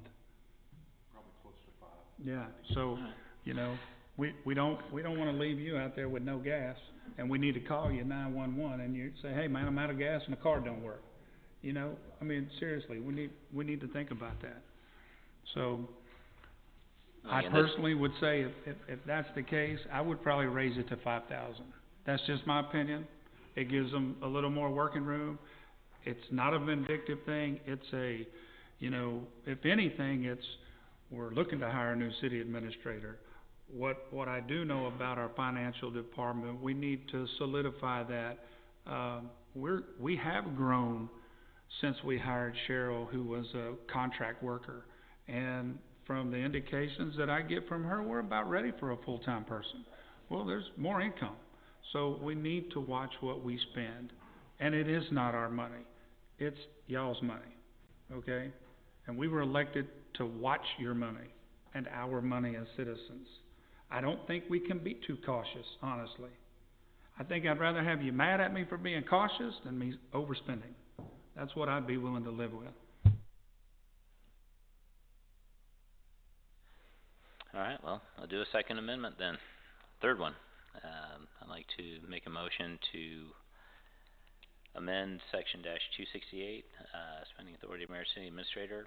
Probably close to 5. Yeah, so, you know, we don't wanna leave you out there with no gas, and we need to call you 911, and you say, hey man, I'm out of gas and the car don't work. You know, I mean, seriously, we need to think about that. So, I personally would say if that's the case, I would probably raise it to 5,000. That's just my opinion. It gives them a little more working room. It's not a vindictive thing. It's a, you know, if anything, we're looking to hire a new city administrator. What I do know about our financial department, we need to solidify that. We have grown since we hired Cheryl, who was a contract worker. And from the indications that I get from her, we're about ready for a full-time person. Well, there's more income. So we need to watch what we spend. And it is not our money. It's y'all's money. Okay? And we were elected to watch your money and our money as citizens. I don't think we can be too cautious, honestly. I think I'd rather have you mad at me for being cautious than me overspending. That's what I'd be willing to live with. All right, well, I'll do a second amendment then. Third one. I'd like to make a motion to amend section -268, spending authority of mayor city administrator,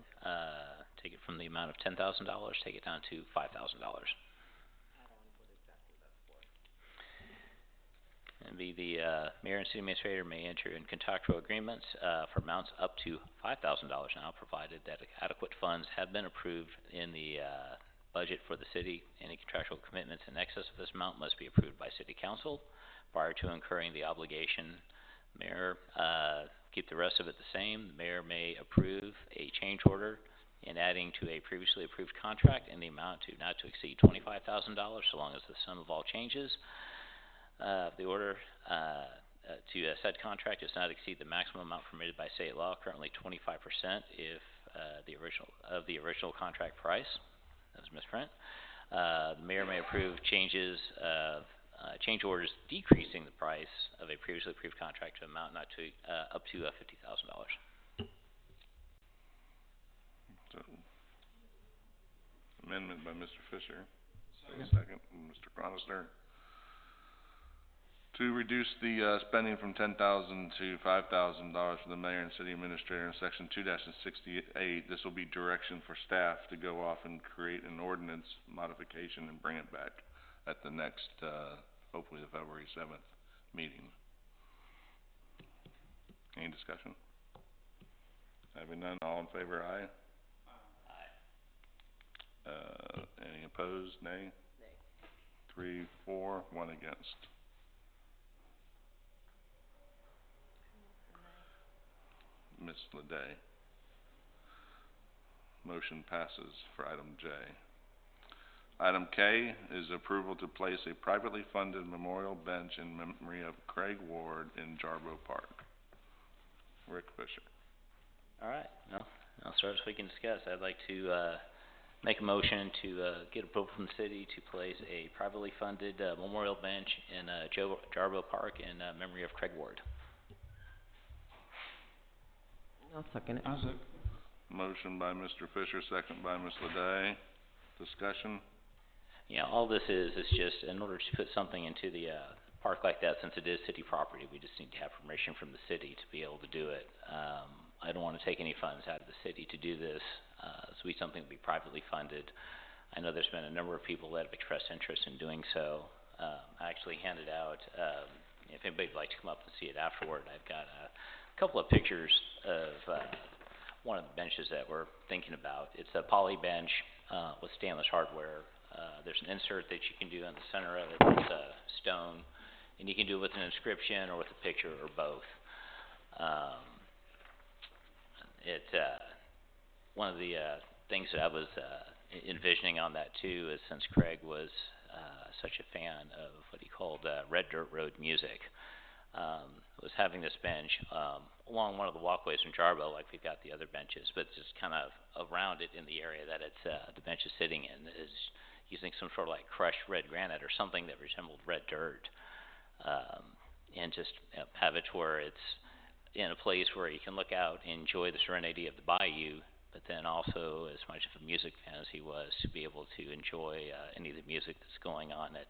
take it from the amount of $10,000, take it down to $5,000. And be the mayor and city administrator may enter in contractual agreements for amounts up to $5,000 now, provided that adequate funds have been approved in the budget for the city. Any contractual commitments in excess of this amount must be approved by city council prior to incurring the obligation. Mayor, keep the rest of it the same. The mayor may approve a change order in adding to a previously approved contract in the amount to not to exceed $25,000, so long as the sum of all changes the order to said contract does not exceed the maximum amount permitted by state law, currently 25%. If the original contract price. That was misprint. The mayor may approve change orders decreasing the price of a previously approved contract to amount not to, up to, $50,000. So, amendment by Mr. Fisher. Second, Mr. Cronister. To reduce the, spending from $10,000 to $5,000 for the mayor and city administrator in section 2-68, this will be direction for staff to go off and create an ordinance modification and bring it back at the next, hopefully the February 7th meeting. Any discussion? Having none, all in favor, aye? Any opposed, nay? Nay. 3, 4, 1 against. Ms. Leday. Motion passes for item J. Item K is approval to place a privately funded memorial bench in memory of Craig Ward in Jarboe Park. Rick Fisher. All right. Well, I'll start so we can discuss. I'd like to make a motion to get approval from the city to place a privately funded memorial bench in Jarboe Park in memory of Craig Ward. I'll second it. Motion by Mr. Fisher, second by Ms. Leday. Discussion? Yeah, all this is just in order to put something into the park like that, since it is city property, we just need to have permission from the city to be able to do it. I don't want to take any funds out of the city to do this. This will be something that will be privately funded. I know there's been a number of people that have expressed interest in doing so. I actually handed out, if anybody would like to come up and see it afterward, I've got a couple of pictures of one of the benches that we're thinking about. It's a poly bench with stainless hardware. There's an insert that you can do in the center of it that's stone, and you can do it with an inscription or with a picture or both. One of the things that I was envisioning on that too is, since Craig was such a fan of what he called Red Dirt Road music, was having this bench along one of the walkways from Jarboe, like we've got the other benches, but just kind of around it in the area that it's the bench is sitting in, is using some sort of like crushed red granite or something that resembled red dirt, and just have it to where it's in a place where you can look out and enjoy the serenity of the bayou, but then also, as much of a music fan as he was, to be able to enjoy any of the music that's going on at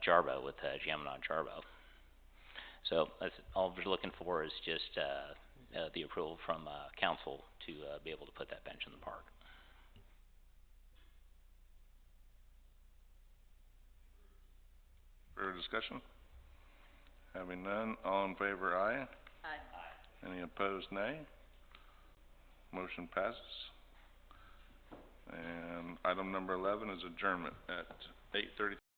Jarboe with Jammin' on Jarboe. So that's all we're looking for is just the approval from council to be able to put that bench in the park. Further discussion? Having none, all in favor, aye? Aye. Any opposed, nay? Motion passes. And item number 11 is adjournment at 8:30.